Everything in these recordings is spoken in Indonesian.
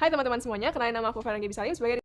Hai teman-teman semuanya, kenalin nama aku Ferangi Bisalim sebagai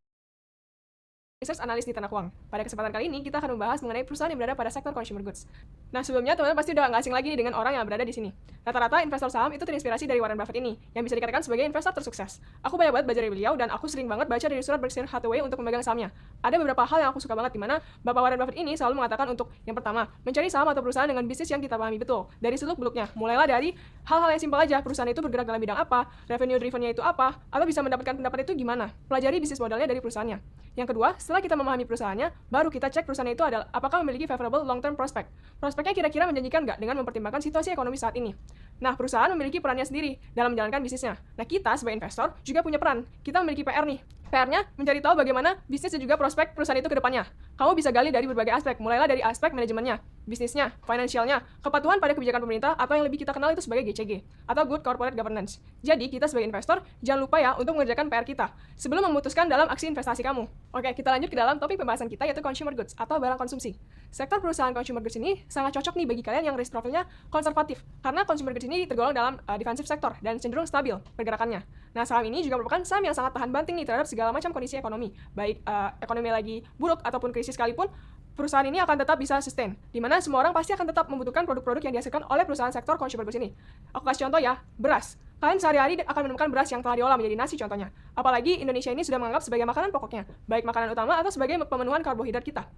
research analis di Tanah Uang. Pada kesempatan kali ini, kita akan membahas mengenai perusahaan yang berada pada sektor consumer goods. Nah, sebelumnya teman-teman pasti udah nggak asing lagi nih dengan orang yang berada di sini. Rata-rata investor saham itu terinspirasi dari Warren Buffett ini, yang bisa dikatakan sebagai investor tersukses. Aku banyak banget belajar dari beliau, dan aku sering banget baca dari surat Berkshire Hathaway untuk memegang sahamnya. Ada beberapa hal yang aku suka banget, di mana Bapak Warren Buffett ini selalu mengatakan untuk, yang pertama, mencari saham atau perusahaan dengan bisnis yang kita pahami betul, dari seluk-beluknya. Mulailah dari hal-hal yang simpel aja, perusahaan itu bergerak dalam bidang apa, revenue driven-nya itu apa, atau bisa mendapatkan pendapat itu gimana. Pelajari bisnis modelnya dari perusahaannya. Yang kedua, setelah kita memahami perusahaannya, baru kita cek perusahaan itu adalah apakah memiliki favorable long-term prospect. Prospeknya kira-kira menjanjikan nggak dengan mempertimbangkan situasi ekonomi saat ini. Nah, perusahaan memiliki perannya sendiri dalam menjalankan bisnisnya. Nah, kita sebagai investor juga punya peran. Kita memiliki PR nih. PR-nya mencari tahu bagaimana bisnis dan juga prospek perusahaan itu ke depannya. Kamu bisa gali dari berbagai aspek, mulailah dari aspek manajemennya, bisnisnya, finansialnya, kepatuhan pada kebijakan pemerintah, atau yang lebih kita kenal itu sebagai GCG, atau Good Corporate Governance. Jadi, kita sebagai investor, jangan lupa ya untuk mengerjakan PR kita, sebelum memutuskan dalam aksi investasi kamu. Oke, kita lanjut ke dalam topik pembahasan kita, yaitu consumer goods, atau barang konsumsi. Sektor perusahaan consumer goods ini sangat cocok nih bagi kalian yang risk profilnya konservatif, karena consumer goods ini tergolong dalam defensive sector, dan cenderung stabil pergerakannya. Nah, saham ini juga merupakan saham yang sangat tahan banting nih terhadap segala macam kondisi ekonomi, baik ekonomi lagi buruk ataupun krisis sekalipun, perusahaan ini akan tetap bisa sustain, di mana semua orang pasti akan tetap membutuhkan produk-produk yang dihasilkan oleh perusahaan sektor consumer goods ini. Aku kasih contoh ya, beras. Kalian sehari-hari akan menemukan beras yang telah diolah menjadi nasi contohnya. Apalagi Indonesia ini sudah menganggap sebagai makanan pokoknya, baik makanan utama atau sebagai pemenuhan karbohidrat kita.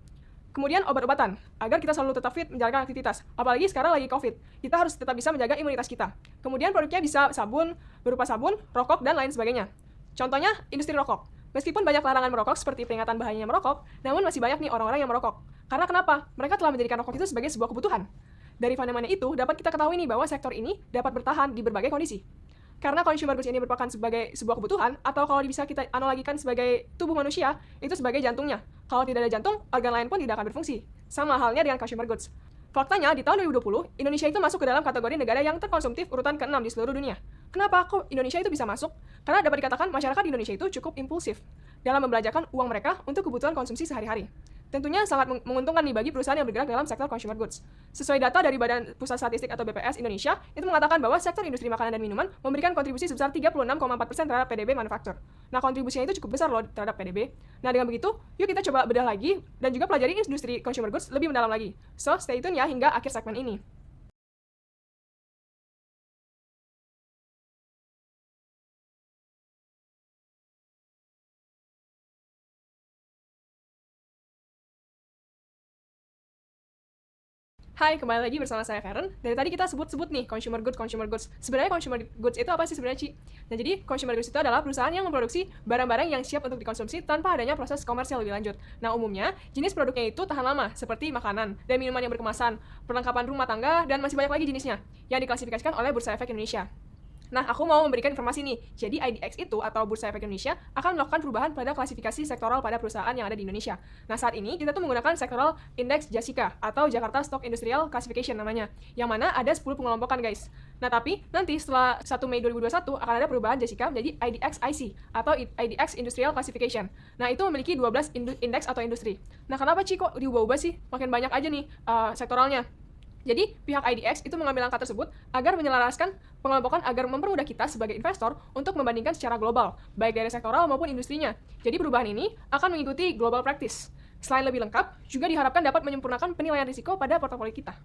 Kemudian obat-obatan, agar kita selalu tetap fit menjalankan aktivitas. Apalagi sekarang lagi COVID, kita harus tetap bisa menjaga imunitas kita. Kemudian produknya bisa sabun, berupa sabun, rokok, dan lain sebagainya. Contohnya, industri rokok. Meskipun banyak larangan merokok seperti peringatan bahayanya merokok, namun masih banyak nih orang-orang yang merokok. Karena kenapa? Mereka telah menjadikan rokok itu sebagai sebuah kebutuhan. Dari fenomena itu, dapat kita ketahui nih bahwa sektor ini dapat bertahan di berbagai kondisi. Karena consumer goods ini merupakan sebagai sebuah kebutuhan, atau kalau bisa kita analogikan sebagai tubuh manusia, itu sebagai jantungnya. Kalau tidak ada jantung, organ lain pun tidak akan berfungsi. Sama halnya dengan consumer goods. Faktanya, di tahun 2020, Indonesia itu masuk ke dalam kategori negara yang terkonsumtif urutan ke-6 di seluruh dunia. Kenapa kok Indonesia itu bisa masuk? Karena dapat dikatakan masyarakat di Indonesia itu cukup impulsif dalam membelanjakan uang mereka untuk kebutuhan konsumsi sehari-hari. Tentunya sangat menguntungkan nih bagi perusahaan yang bergerak dalam sektor consumer goods. Sesuai data dari Badan Pusat Statistik atau BPS Indonesia, itu mengatakan bahwa sektor industri makanan dan minuman memberikan kontribusi sebesar 36,4% terhadap PDB manufaktur. Nah, kontribusinya itu cukup besar loh terhadap PDB. Nah, dengan begitu, yuk kita coba bedah lagi dan juga pelajari industri consumer goods lebih mendalam lagi. So, stay tune ya hingga akhir segmen ini. Hai, kembali lagi bersama saya Feren. Dari tadi kita sebut-sebut nih consumer goods. Sebenarnya consumer goods itu apa sih sebenarnya, Ci? Nah, jadi consumer goods itu adalah perusahaan yang memproduksi barang-barang yang siap untuk dikonsumsi tanpa adanya proses komersial lebih lanjut. Nah, umumnya jenis produknya itu tahan lama, seperti makanan dan minuman yang berkemasan, perlengkapan rumah tangga, dan masih banyak lagi jenisnya yang diklasifikasikan oleh Bursa Efek Indonesia. Nah, aku mau memberikan informasi nih. Jadi IDX itu atau Bursa Efek Indonesia akan melakukan perubahan pada klasifikasi sektoral pada perusahaan yang ada di Indonesia. Nah, saat ini kita tuh menggunakan sektoral index JASICA atau Jakarta Stock Industrial Classification namanya, yang mana ada 10 pengelompokan, guys. Nah, tapi nanti setelah 1 Mei 2021 akan ada perubahan JASICA menjadi IDX IC atau IDX Industrial Classification. Nah, itu memiliki 12 indeks atau industri. Nah, kenapa Ci kok diubah-ubah sih? Makin banyak aja nih sektoralnya. Jadi, pihak IDX itu mengambil langkah tersebut agar menyelaraskan pengelompokan agar mempermudah kita sebagai investor untuk membandingkan secara global, baik dari sektoral maupun industrinya. Jadi, perubahan ini akan mengikuti global practice. Selain lebih lengkap, juga diharapkan dapat menyempurnakan penilaian risiko pada portofolio kita.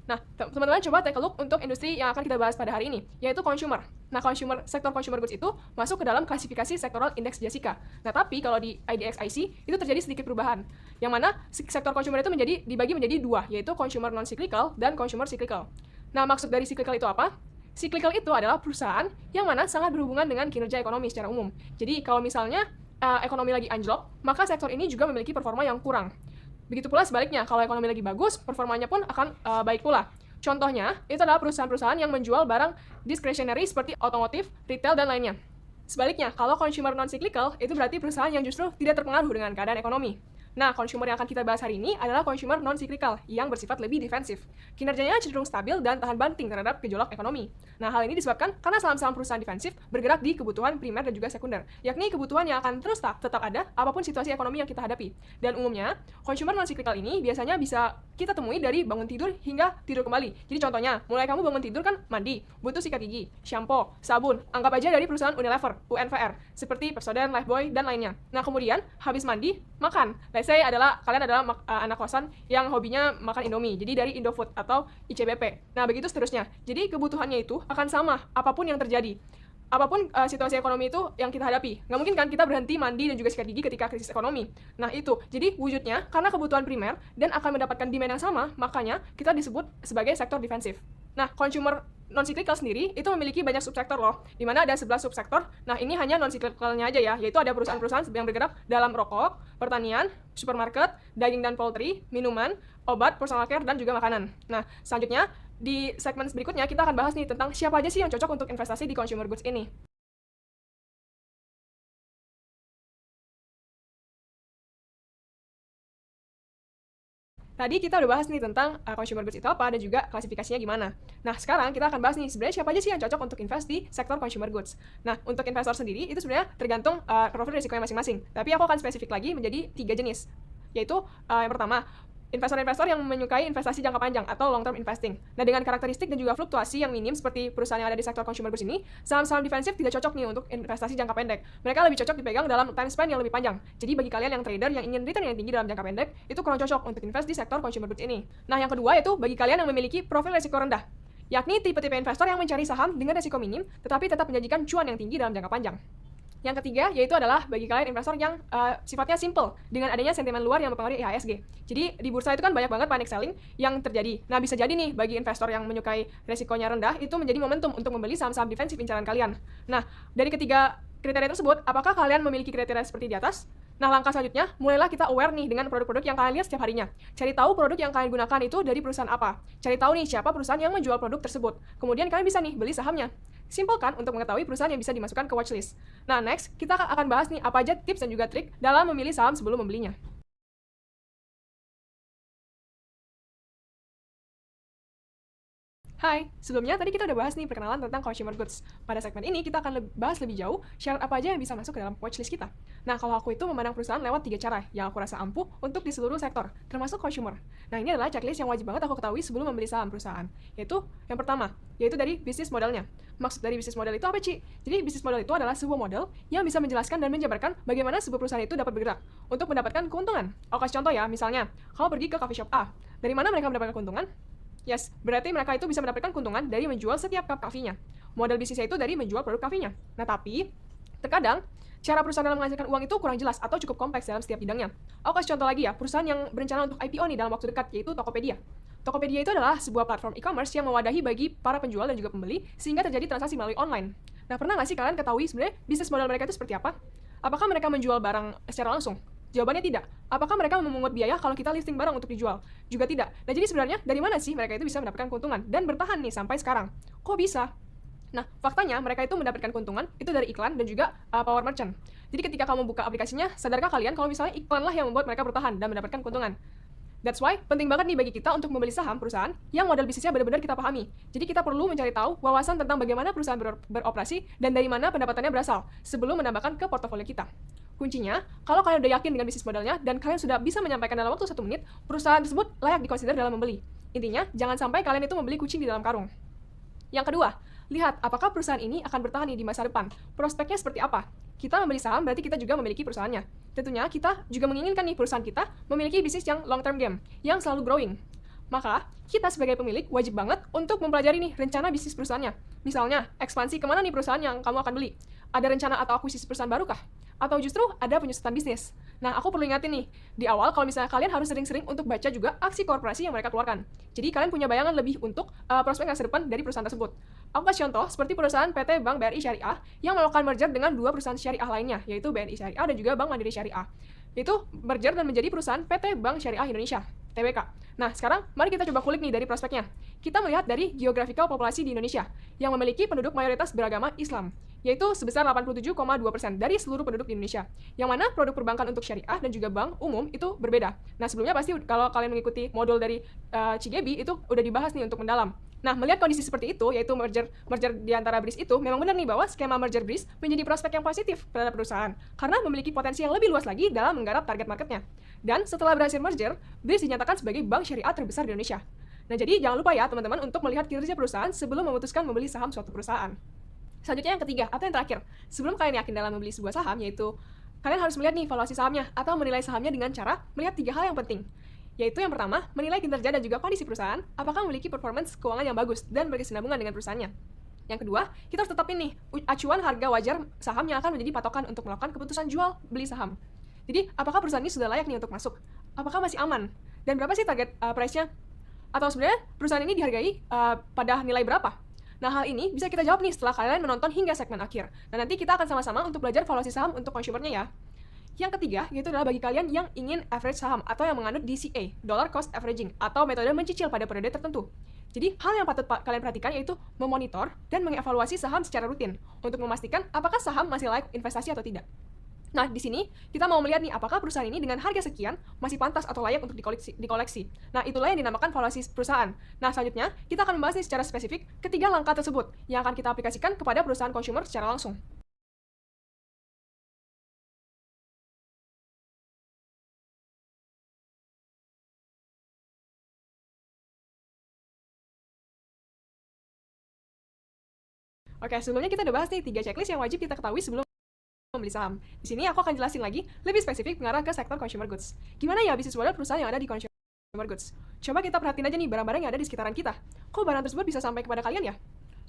Nah, teman-teman coba take a look untuk industri yang akan kita bahas pada hari ini, yaitu consumer. Nah, sektor consumer goods itu masuk ke dalam klasifikasi sektoral indeks JASICA. Nah, tapi kalau di IDX IC itu terjadi sedikit perubahan, yang mana sektor consumer itu dibagi menjadi dua, yaitu consumer non-cyclical dan consumer cyclical. Nah, maksud dari cyclical itu apa? Cyclical itu adalah perusahaan yang mana sangat berhubungan dengan kinerja ekonomi secara umum. Jadi, kalau misalnya ekonomi lagi anjlok, maka sektor ini juga memiliki performa yang kurang. Begitu pula sebaliknya, kalau ekonomi lagi bagus, performanya pun akan baik pula. Contohnya, itu adalah perusahaan-perusahaan yang menjual barang discretionary seperti otomotif, retail, dan lainnya. Sebaliknya, kalau consumer non-cyclical, itu berarti perusahaan yang justru tidak terpengaruh dengan keadaan ekonomi. Nah, consumer yang akan kita bahas hari ini adalah consumer non-cyclical yang bersifat lebih defensif. Kinerjanya cenderung stabil dan tahan banting terhadap gejolak ekonomi. Nah, hal ini disebabkan karena saham-saham perusahaan defensif bergerak di kebutuhan primer dan juga sekunder, yakni kebutuhan yang akan terus tetap ada apapun situasi ekonomi yang kita hadapi. Dan umumnya, consumer non-cyclical ini biasanya bisa kita temui dari bangun tidur hingga tidur kembali. Jadi contohnya, mulai kamu bangun tidur kan mandi, butuh sikat gigi, shampoo, sabun, anggap aja dari perusahaan Unilever, UNVR, seperti Pepsodent, Lifebuoy, dan lainnya. Nah, kemudian habis mandi, makan. Let's say kalian adalah anak kosan yang hobinya makan Indomie, jadi dari Indofood atau ICBP. Nah, begitu seterusnya. Jadi kebutuhannya itu akan sama apapun yang terjadi. Apapun situasi ekonomi itu yang kita hadapi. Nggak mungkin kan kita berhenti mandi dan juga sikat gigi ketika krisis ekonomi. Nah, itu. Jadi wujudnya karena kebutuhan primer dan akan mendapatkan demand yang sama, makanya kita disebut sebagai sektor defensif. Nah, consumer non-cyclical sendiri itu memiliki banyak subsektor loh, di mana ada 11 subsektor. Nah, ini hanya non-cyclicalnya aja ya, yaitu ada perusahaan-perusahaan yang bergerak dalam rokok, pertanian, supermarket, daging dan poultry, minuman, obat, personal care, dan juga makanan. Nah, selanjutnya, di segmen berikutnya kita akan bahas nih tentang siapa aja sih yang cocok untuk investasi di consumer goods ini. Tadi kita udah bahas nih tentang consumer goods itu apa dan juga klasifikasinya gimana. Nah, sekarang kita akan bahas nih sebenarnya siapa aja sih yang cocok untuk invest di sektor consumer goods. Nah, untuk investor sendiri itu sebenarnya tergantung profil risikonya masing-masing. Tapi aku akan spesifik lagi menjadi 3 jenis. Yaitu yang pertama, investor-investor yang menyukai investasi jangka panjang atau long term investing. Nah, dengan karakteristik dan juga fluktuasi yang minim seperti perusahaan yang ada di sektor consumer goods ini, saham-saham defensif tidak cocok nih untuk investasi jangka pendek. Mereka lebih cocok dipegang dalam time span yang lebih panjang. Jadi bagi kalian yang trader yang ingin return yang tinggi dalam jangka pendek, itu kurang cocok untuk invest di sektor consumer goods ini. Nah, yang kedua yaitu bagi kalian yang memiliki profil risiko rendah, yakni tipe-tipe investor yang mencari saham dengan risiko minim tetapi tetap menjanjikan cuan yang tinggi dalam jangka panjang. Yang ketiga, yaitu adalah bagi kalian investor yang sifatnya simple dengan adanya sentimen luar yang mempengaruhi IHSG. Jadi, di bursa itu kan banyak banget panic selling yang terjadi. Nah, bisa jadi nih, bagi investor yang menyukai resikonya rendah, itu menjadi momentum untuk membeli saham-saham defensif incaran kalian. Nah, dari ketiga kriteria tersebut, apakah kalian memiliki kriteria seperti di atas? Nah, langkah selanjutnya, mulailah kita aware nih dengan produk-produk yang kalian lihat setiap harinya. Cari tahu produk yang kalian gunakan itu dari perusahaan apa. Cari tahu nih siapa perusahaan yang menjual produk tersebut. Kemudian kalian bisa nih beli sahamnya. Simpel kan untuk mengetahui perusahaan yang bisa dimasukkan ke watchlist. Nah, next, kita akan bahas nih apa aja tips dan juga trik dalam memilih saham sebelum membelinya. Hai, sebelumnya tadi kita udah bahas nih perkenalan tentang consumer goods. Pada segmen ini kita akan bahas lebih jauh syarat apa aja yang bisa masuk ke dalam watchlist kita. Nah, kalau aku itu memandang perusahaan lewat 3 cara yang aku rasa ampuh untuk di seluruh sektor, termasuk consumer. Nah, ini adalah checklist yang wajib banget aku ketahui sebelum membeli saham perusahaan. Yaitu, yang pertama, yaitu dari bisnis modelnya. Maksud dari bisnis model itu apa, Ci? Jadi, bisnis model itu adalah sebuah model yang bisa menjelaskan dan menjabarkan bagaimana sebuah perusahaan itu dapat bergerak untuk mendapatkan keuntungan. Aku kasih contoh ya, misalnya, kamu pergi ke coffee shop A. Dari mana mereka mendapatkan keuntungan? Yes, berarti mereka itu bisa mendapatkan keuntungan dari menjual setiap cup kafenya. Model bisnisnya itu dari menjual produk kafenya. Nah, tapi terkadang cara perusahaan dalam menghasilkan uang itu kurang jelas atau cukup kompleks dalam setiap bidangnya. Aku kasih contoh lagi ya, perusahaan yang berencana untuk IPO nih dalam waktu dekat, yaitu Tokopedia. Tokopedia itu adalah sebuah platform e-commerce yang mewadahi bagi para penjual dan juga pembeli sehingga terjadi transaksi melalui online. Nah, pernah nggak sih kalian ketahui sebenarnya bisnis model mereka itu seperti apa? Apakah mereka menjual barang secara langsung? Jawabannya tidak. Apakah mereka memungut biaya kalau kita listing barang untuk dijual? Juga tidak. Nah, jadi sebenarnya dari mana sih mereka itu bisa mendapatkan keuntungan dan bertahan nih sampai sekarang? Kok bisa? Nah, faktanya mereka itu mendapatkan keuntungan itu dari iklan dan juga power merchant. Jadi ketika kamu buka aplikasinya, sadarkah kalian kalau misalnya iklan lah yang membuat mereka bertahan dan mendapatkan keuntungan? That's why penting banget nih bagi kita untuk membeli saham perusahaan yang model bisnisnya benar-benar kita pahami. Jadi kita perlu mencari tahu wawasan tentang bagaimana perusahaan beroperasi dan dari mana pendapatannya berasal sebelum menambahkan ke portofolio kita. Kuncinya, kalau kalian udah yakin dengan bisnis modelnya dan kalian sudah bisa menyampaikan dalam waktu 1 menit, perusahaan tersebut layak dikonsider dalam membeli. Intinya, jangan sampai kalian itu membeli kucing di dalam karung. Yang kedua, lihat apakah perusahaan ini akan bertahan di masa depan. Prospeknya seperti apa? Kita membeli saham berarti kita juga memiliki perusahaannya. Tentunya kita juga menginginkan nih perusahaan kita memiliki bisnis yang long term game, yang selalu growing. Maka, kita sebagai pemilik wajib banget untuk mempelajari nih rencana bisnis perusahaannya. Misalnya, ekspansi kemana nih perusahaan yang kamu akan beli? Ada rencana atau akuisisi perusahaan baru kah? Atau justru ada penyusutan bisnis? Nah, aku perlu ingatin nih, di awal kalau misalnya kalian harus sering-sering untuk baca juga aksi korporasi yang mereka keluarkan. Jadi kalian punya bayangan lebih untuk prospek masa depan dari perusahaan tersebut. Aku kasih contoh seperti perusahaan PT Bank BRI Syariah yang melakukan merger dengan 2 perusahaan syariah lainnya, yaitu BNI Syariah dan juga Bank Mandiri Syariah. Itu merger dan menjadi perusahaan PT Bank Syariah Indonesia. TBK. Nah, sekarang mari kita coba kulik nih dari prospeknya. Kita melihat dari geographical populasi di Indonesia yang memiliki penduduk mayoritas beragama Islam, yaitu sebesar 87,2% dari seluruh penduduk di Indonesia. Yang mana produk perbankan untuk syariah dan juga bank umum itu berbeda. Nah, sebelumnya pasti kalau kalian mengikuti modul dari Cigebi itu udah dibahas nih untuk mendalam. Nah, melihat kondisi seperti itu, yaitu merger di antara BRIS itu, memang benar nih bahwa skema merger BRIS menjadi prospek yang positif terhadap perusahaan, karena memiliki potensi yang lebih luas lagi dalam menggarap target marketnya. Dan setelah berhasil merger, BRIS dinyatakan sebagai bank syariah terbesar di Indonesia. Nah, jadi jangan lupa ya teman-teman untuk melihat kinerja perusahaan sebelum memutuskan membeli saham suatu perusahaan. Selanjutnya yang ketiga, atau yang terakhir, sebelum kalian yakin dalam membeli sebuah saham, yaitu kalian harus melihat nih valuasi sahamnya atau menilai sahamnya dengan cara melihat 3 hal yang penting. Yaitu yang pertama, menilai kinerja dan juga kondisi perusahaan, apakah memiliki performance keuangan yang bagus dan berkesinambungan dengan perusahaannya. Yang kedua, kita harus tetapin nih acuan harga wajar saham yang akan menjadi patokan untuk melakukan keputusan jual beli saham. Jadi, apakah perusahaan ini sudah layak nih untuk masuk? Apakah masih aman? Dan berapa sih target price-nya? Atau sebenarnya perusahaan ini dihargai pada nilai berapa? Nah, hal ini bisa kita jawab nih setelah kalian menonton hingga segmen akhir. Dan nanti kita akan sama-sama untuk belajar valuasi saham untuk consumer-nya ya. Yang ketiga, yaitu adalah bagi kalian yang ingin average saham atau yang menganut DCA, Dollar Cost Averaging, atau metode mencicil pada periode tertentu. Jadi, hal yang patut kalian perhatikan yaitu memonitor dan mengevaluasi saham secara rutin untuk memastikan apakah saham masih layak investasi atau tidak. Nah, di sini kita mau melihat nih apakah perusahaan ini dengan harga sekian masih pantas atau layak untuk dikoleksi. Nah, itulah yang dinamakan valuasi perusahaan. Nah, selanjutnya kita akan membahas nih secara spesifik ketiga langkah tersebut yang akan kita aplikasikan kepada perusahaan consumer secara langsung. Oke, sebelumnya kita udah bahas nih 3 checklist yang wajib kita ketahui sebelum membeli saham. Di sini aku akan jelasin lagi lebih spesifik mengarah ke sektor consumer goods. Gimana ya bisnis model perusahaan yang ada di consumer goods? Coba kita perhatiin aja nih barang-barang yang ada di sekitaran kita. Kok barang tersebut bisa sampai kepada kalian ya?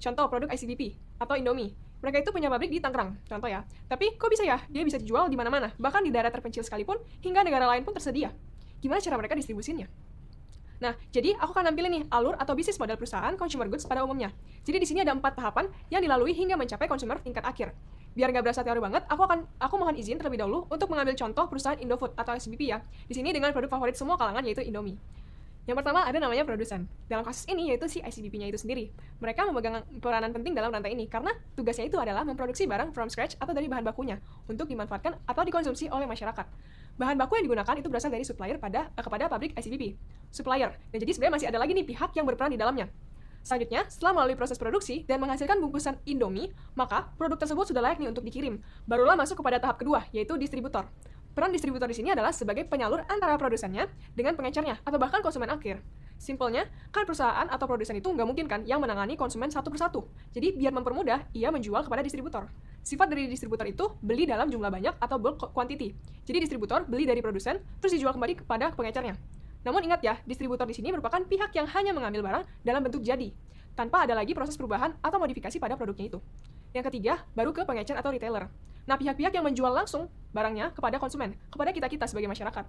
Contoh produk ICBP atau Indomie. Mereka itu punya pabrik di Tangerang, contoh ya. Tapi kok bisa ya dia bisa dijual di mana-mana, bahkan di daerah terpencil sekalipun, hingga negara lain pun tersedia. Gimana cara mereka distribusinya? Nah, jadi aku akan nampilin nih alur atau bisnis model perusahaan consumer goods pada umumnya. Jadi di sini ada 4 tahapan yang dilalui hingga mencapai consumer tingkat akhir. Biar nggak berasa teori banget, aku mohon izin terlebih dahulu untuk mengambil contoh perusahaan Indofood atau SBP ya. Di sini dengan produk favorit semua kalangan yaitu Indomie. Yang pertama ada namanya produsen. Dalam kasus ini yaitu si ICBP-nya itu sendiri. Mereka memegang peranan penting dalam rantai ini karena tugasnya itu adalah memproduksi barang from scratch atau dari bahan bakunya untuk dimanfaatkan atau dikonsumsi oleh masyarakat. Bahan baku yang digunakan itu berasal dari supplier kepada pabrik ICBP. Supplier. Dan jadi sebenarnya masih ada lagi nih pihak yang berperan di dalamnya. Selanjutnya, setelah melalui proses produksi dan menghasilkan bungkusan Indomie, maka produk tersebut sudah layak nih untuk dikirim. Barulah masuk kepada tahap kedua, yaitu distributor. Peran distributor di sini adalah sebagai penyalur antara produsennya dengan pengecernya atau bahkan konsumen akhir. Simpelnya, kan perusahaan atau produsen itu nggak mungkin kan yang menangani konsumen satu persatu. Jadi biar mempermudah, ia menjual kepada distributor. Sifat dari distributor itu beli dalam jumlah banyak atau bulk quantity. Jadi distributor beli dari produsen, terus dijual kembali kepada pengecernya. Namun ingat ya, distributor di sini merupakan pihak yang hanya mengambil barang dalam bentuk jadi, tanpa ada lagi proses perubahan atau modifikasi pada produknya itu. Yang ketiga, baru ke pengecer atau retailer. Nah, pihak-pihak yang menjual langsung barangnya kepada konsumen, kepada kita-kita sebagai masyarakat.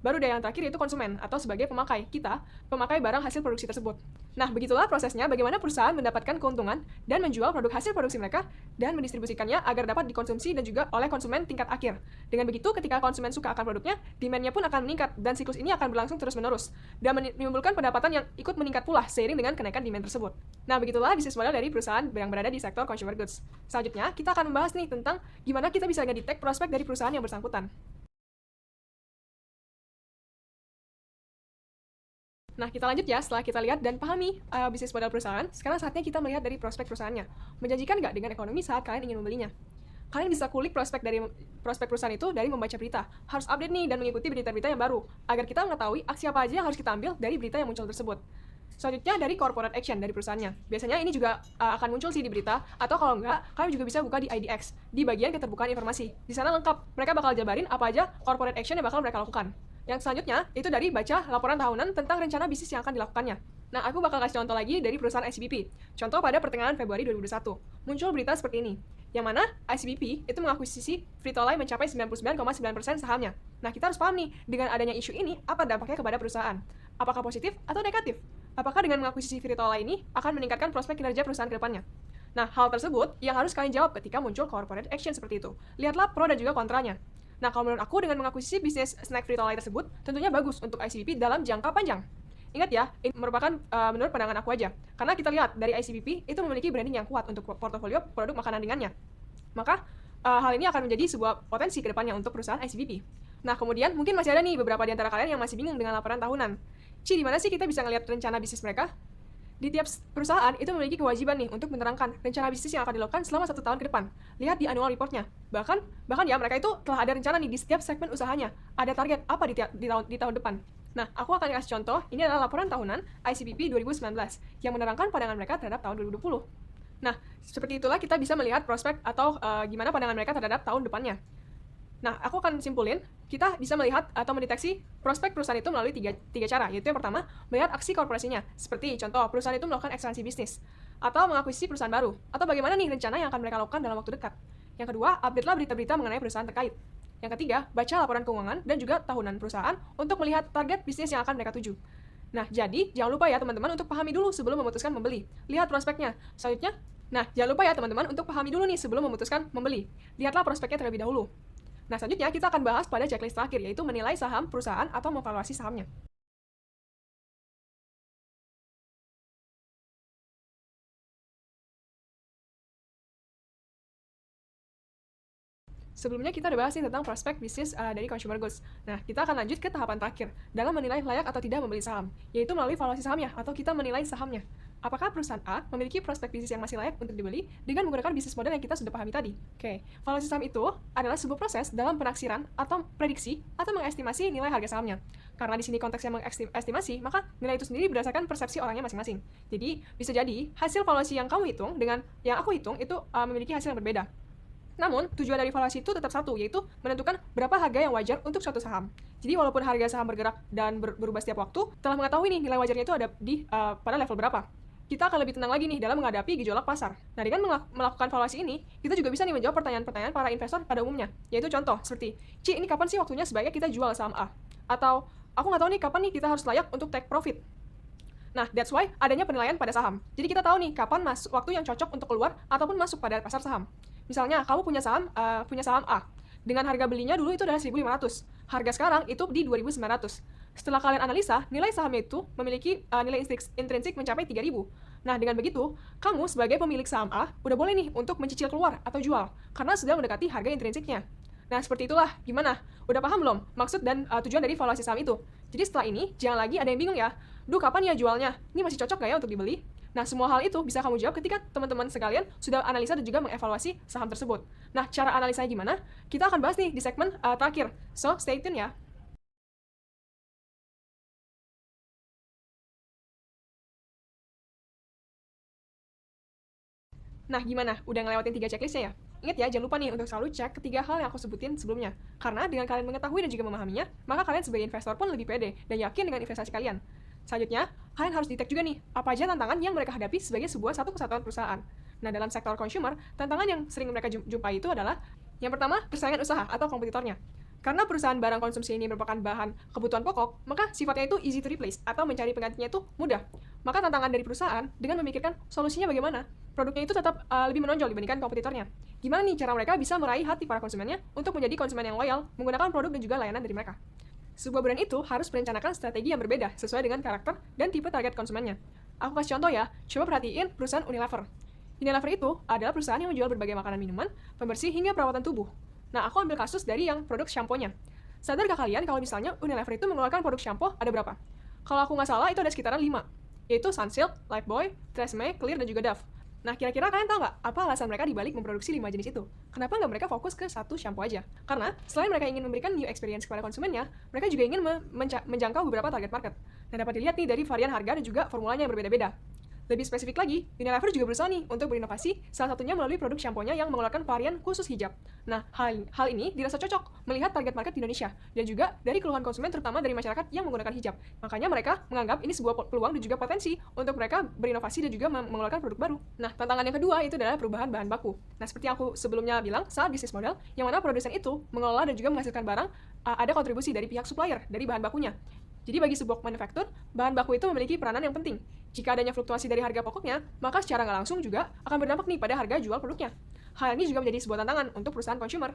Baru deh yang terakhir yaitu konsumen atau sebagai pemakai, kita pemakai barang hasil produksi tersebut. Nah, begitulah prosesnya bagaimana perusahaan mendapatkan keuntungan dan menjual produk hasil produksi mereka dan mendistribusikannya agar dapat dikonsumsi dan juga oleh konsumen tingkat akhir. Dengan begitu, ketika konsumen suka akan produknya, demand-nya pun akan meningkat dan siklus ini akan berlangsung terus-menerus dan menimbulkan pendapatan yang ikut meningkat pula seiring dengan kenaikan demand tersebut. Nah, begitulah bisnis model dari perusahaan yang berada di sektor consumer goods. Selanjutnya, kita akan membahas nih tentang gimana kita bisa nge-detect prospek dari perusahaan yang bersangkutan. Nah, kita lanjut ya, setelah kita lihat dan pahami bisnis model perusahaan, sekarang saatnya kita melihat dari prospek perusahaannya. Menjanjikan nggak dengan ekonomi saat kalian ingin membelinya? Kalian bisa kulik prospek perusahaan itu dari membaca berita. Harus update nih dan mengikuti berita-berita yang baru, agar kita mengetahui aksi apa aja yang harus kita ambil dari berita yang muncul tersebut. Selanjutnya dari corporate action dari perusahaannya. Biasanya ini juga akan muncul sih di berita, atau kalau enggak, kalian juga bisa buka di IDX, di bagian keterbukaan informasi. Di sana lengkap, mereka bakal jabarin apa aja corporate action yang bakal mereka lakukan. Yang selanjutnya, itu dari baca laporan tahunan tentang rencana bisnis yang akan dilakukannya. Nah, aku bakal kasih contoh lagi dari perusahaan ICBP. Contoh pada pertengahan Februari 2021. Muncul berita seperti ini, yang mana ICBP itu mengakuisisi Frito-Lay mencapai 99,9% sahamnya. Nah, kita harus paham nih, dengan adanya isu ini, apa dampaknya kepada perusahaan? Apakah positif atau negatif? Apakah dengan mengakuisisi Frito-Lay ini akan meningkatkan prospek kinerja perusahaan ke depannya? Nah, hal tersebut yang harus kalian jawab ketika muncul corporate action seperti itu. Lihatlah pro dan juga kontranya. Nah, kalau menurut aku dengan mengakuisisi bisnis snack free to lay tersebut, tentunya bagus untuk ICBP dalam jangka panjang. Ingat ya, ini merupakan menurut pandangan aku aja. Karena kita lihat dari ICBP itu memiliki branding yang kuat untuk portofolio produk makanan ringannya. Maka hal ini akan menjadi sebuah potensi ke depannya untuk perusahaan ICBP. Nah, kemudian mungkin masih ada nih beberapa di antara kalian yang masih bingung dengan laporan tahunan. Di mana sih kita bisa ngelihat rencana bisnis mereka? Di tiap perusahaan itu memiliki kewajiban nih untuk menerangkan rencana bisnis yang akan dilakukan selama 1 tahun ke depan. Lihat di annual report-nya. Bahkan ya mereka itu telah ada rencana nih di setiap segmen usahanya. Ada target apa di tahun depan. Nah, aku akan kasih contoh. Ini adalah laporan tahunan ICBP 2019 yang menerangkan pandangan mereka terhadap tahun 2020. Nah, seperti itulah kita bisa melihat prospek atau gimana pandangan mereka terhadap tahun depannya. Nah, aku akan simpulin, kita bisa melihat atau mendeteksi prospek perusahaan itu melalui tiga cara, yaitu yang pertama, melihat aksi korporasinya, seperti contoh, perusahaan itu melakukan ekspansi bisnis, atau mengakuisisi perusahaan baru, atau bagaimana nih rencana yang akan mereka lakukan dalam waktu dekat. Yang kedua, update-lah berita-berita mengenai perusahaan terkait. Yang ketiga, baca laporan keuangan dan juga tahunan perusahaan untuk melihat target bisnis yang akan mereka tuju. Nah, jadi jangan lupa ya teman-teman untuk pahami dulu sebelum memutuskan membeli. Lihat prospeknya. Selanjutnya, jangan lupa ya teman-teman untuk pahami dulu nih sebelum memutuskan membeli. Lihatlah prospeknya terlebih dahulu. Nah, selanjutnya kita akan bahas pada checklist terakhir, yaitu menilai saham perusahaan atau mengevaluasi sahamnya. Sebelumnya kita udah bahas nih tentang prospek bisnis dari consumer goods. Nah, kita akan lanjut ke tahapan terakhir dalam menilai layak atau tidak membeli saham, yaitu melalui valuasi sahamnya atau kita menilai sahamnya. Apakah perusahaan A memiliki prospek bisnis yang masih layak untuk dibeli dengan menggunakan bisnis model yang kita sudah pahami tadi? Oke, valuasi saham itu adalah sebuah proses dalam penaksiran atau prediksi atau mengestimasi nilai harga sahamnya. Karena di sini konteksnya mengestimasi, maka nilai itu sendiri berdasarkan persepsi orangnya masing-masing. Jadi, bisa jadi hasil valuasi yang kamu hitung dengan yang aku hitung itu memiliki hasil yang berbeda. Namun, tujuan dari valuasi itu tetap satu, yaitu menentukan berapa harga yang wajar untuk suatu saham. Jadi, walaupun harga saham bergerak dan berubah setiap waktu, telah mengetahui nih nilai wajarnya itu ada di pada level berapa. Kita akan lebih tenang lagi nih dalam menghadapi gejolak pasar. Nah, dengan melakukan valuasi ini, kita juga bisa nih menjawab pertanyaan-pertanyaan para investor pada umumnya. Yaitu contoh, seperti, ini kapan sih waktunya sebaiknya kita jual saham A? Atau, aku nggak tahu nih kapan nih kita harus layak untuk take profit. Nah, that's why adanya penilaian pada saham. Jadi kita tahu nih kapan waktu yang cocok untuk keluar ataupun masuk pada pasar saham. Misalnya, kamu punya saham A. Dengan harga belinya dulu itu adalah 1.500. Harga sekarang itu di 2.900. Setelah kalian analisa, nilai sahamnya itu memiliki nilai intrinsik mencapai 3.000. Nah, dengan begitu, kamu sebagai pemilik saham A udah boleh nih untuk mencicil keluar atau jual, karena sudah mendekati harga intrinsiknya. Nah, seperti itulah. Gimana? Udah paham belum maksud dan tujuan dari valuasi saham itu? Jadi setelah ini, jangan lagi ada yang bingung ya. Kapan ya jualnya? Ini masih cocok nggak ya untuk dibeli? Nah, semua hal itu bisa kamu jawab ketika teman-teman sekalian sudah analisa dan juga mengevaluasi saham tersebut. Nah, cara analisanya gimana? Kita akan bahas nih di segmen terakhir. So, stay tune ya. Nah, gimana? Udah ngelewatin 3 checklistnya ya? Ingat ya, jangan lupa nih untuk selalu cek ketiga hal yang aku sebutin sebelumnya. Karena dengan kalian mengetahui dan juga memahaminya, maka kalian sebagai investor pun lebih pede dan yakin dengan investasi kalian. Selanjutnya, kalian harus detect juga nih, apa aja tantangan yang mereka hadapi sebagai sebuah satu kesatuan perusahaan. Nah, dalam sektor consumer, tantangan yang sering mereka jumpai itu adalah yang pertama, persaingan usaha atau kompetitornya. Karena perusahaan barang konsumsi ini merupakan bahan kebutuhan pokok, maka sifatnya itu easy to replace atau mencari penggantinya itu mudah. Maka tantangan dari perusahaan dengan memikirkan solusinya bagaimana, produknya itu tetap lebih menonjol dibandingkan kompetitornya. Gimana nih cara mereka bisa meraih hati para konsumennya untuk menjadi konsumen yang loyal menggunakan produk dan juga layanan dari mereka. Sebuah brand itu harus merencanakan strategi yang berbeda sesuai dengan karakter dan tipe target konsumennya. Aku kasih contoh ya, coba perhatiin perusahaan Unilever. Unilever itu adalah perusahaan yang menjual berbagai makanan minuman, pembersih hingga perawatan tubuh. Nah, aku ambil kasus dari yang produk shampoo-nya. Sadarkah kalian kalau misalnya Unilever itu mengeluarkan produk shampoo ada berapa? Kalau aku nggak salah itu ada sekitaran 5, yaitu Sunsilk, Lifebuoy, Tresemme, Clear, dan juga Dove. Nah, kira-kira kalian tahu nggak apa alasan mereka dibalik memproduksi 5 jenis itu? Kenapa nggak mereka fokus ke satu shampoo aja? Karena selain mereka ingin memberikan new experience kepada konsumennya, mereka juga ingin menjangkau beberapa target market. Nah, dapat dilihat nih dari varian harga dan juga formulanya yang berbeda-beda. Lebih spesifik lagi, Unilever juga berusaha nih untuk berinovasi, salah satunya melalui produk shampoo-nya yang mengeluarkan varian khusus hijab. Nah, hal ini dirasa cocok melihat target market di Indonesia, dan juga dari keluhan konsumen terutama dari masyarakat yang menggunakan hijab. Makanya mereka menganggap ini sebuah peluang dan juga potensi untuk mereka berinovasi dan juga mengeluarkan produk baru. Nah, tantangan yang kedua itu adalah perubahan bahan baku. Nah, seperti yang aku sebelumnya bilang, saat bisnis model, yang mana produsen itu mengelola dan juga menghasilkan barang, ada kontribusi dari pihak supplier, dari bahan bakunya. Jadi bagi sebuah manufaktur, bahan baku itu memiliki peranan yang penting. Jika adanya fluktuasi dari harga pokoknya, maka secara nggak langsung juga akan berdampak nih pada harga jual produknya. Hal ini juga menjadi sebuah tantangan untuk perusahaan consumer.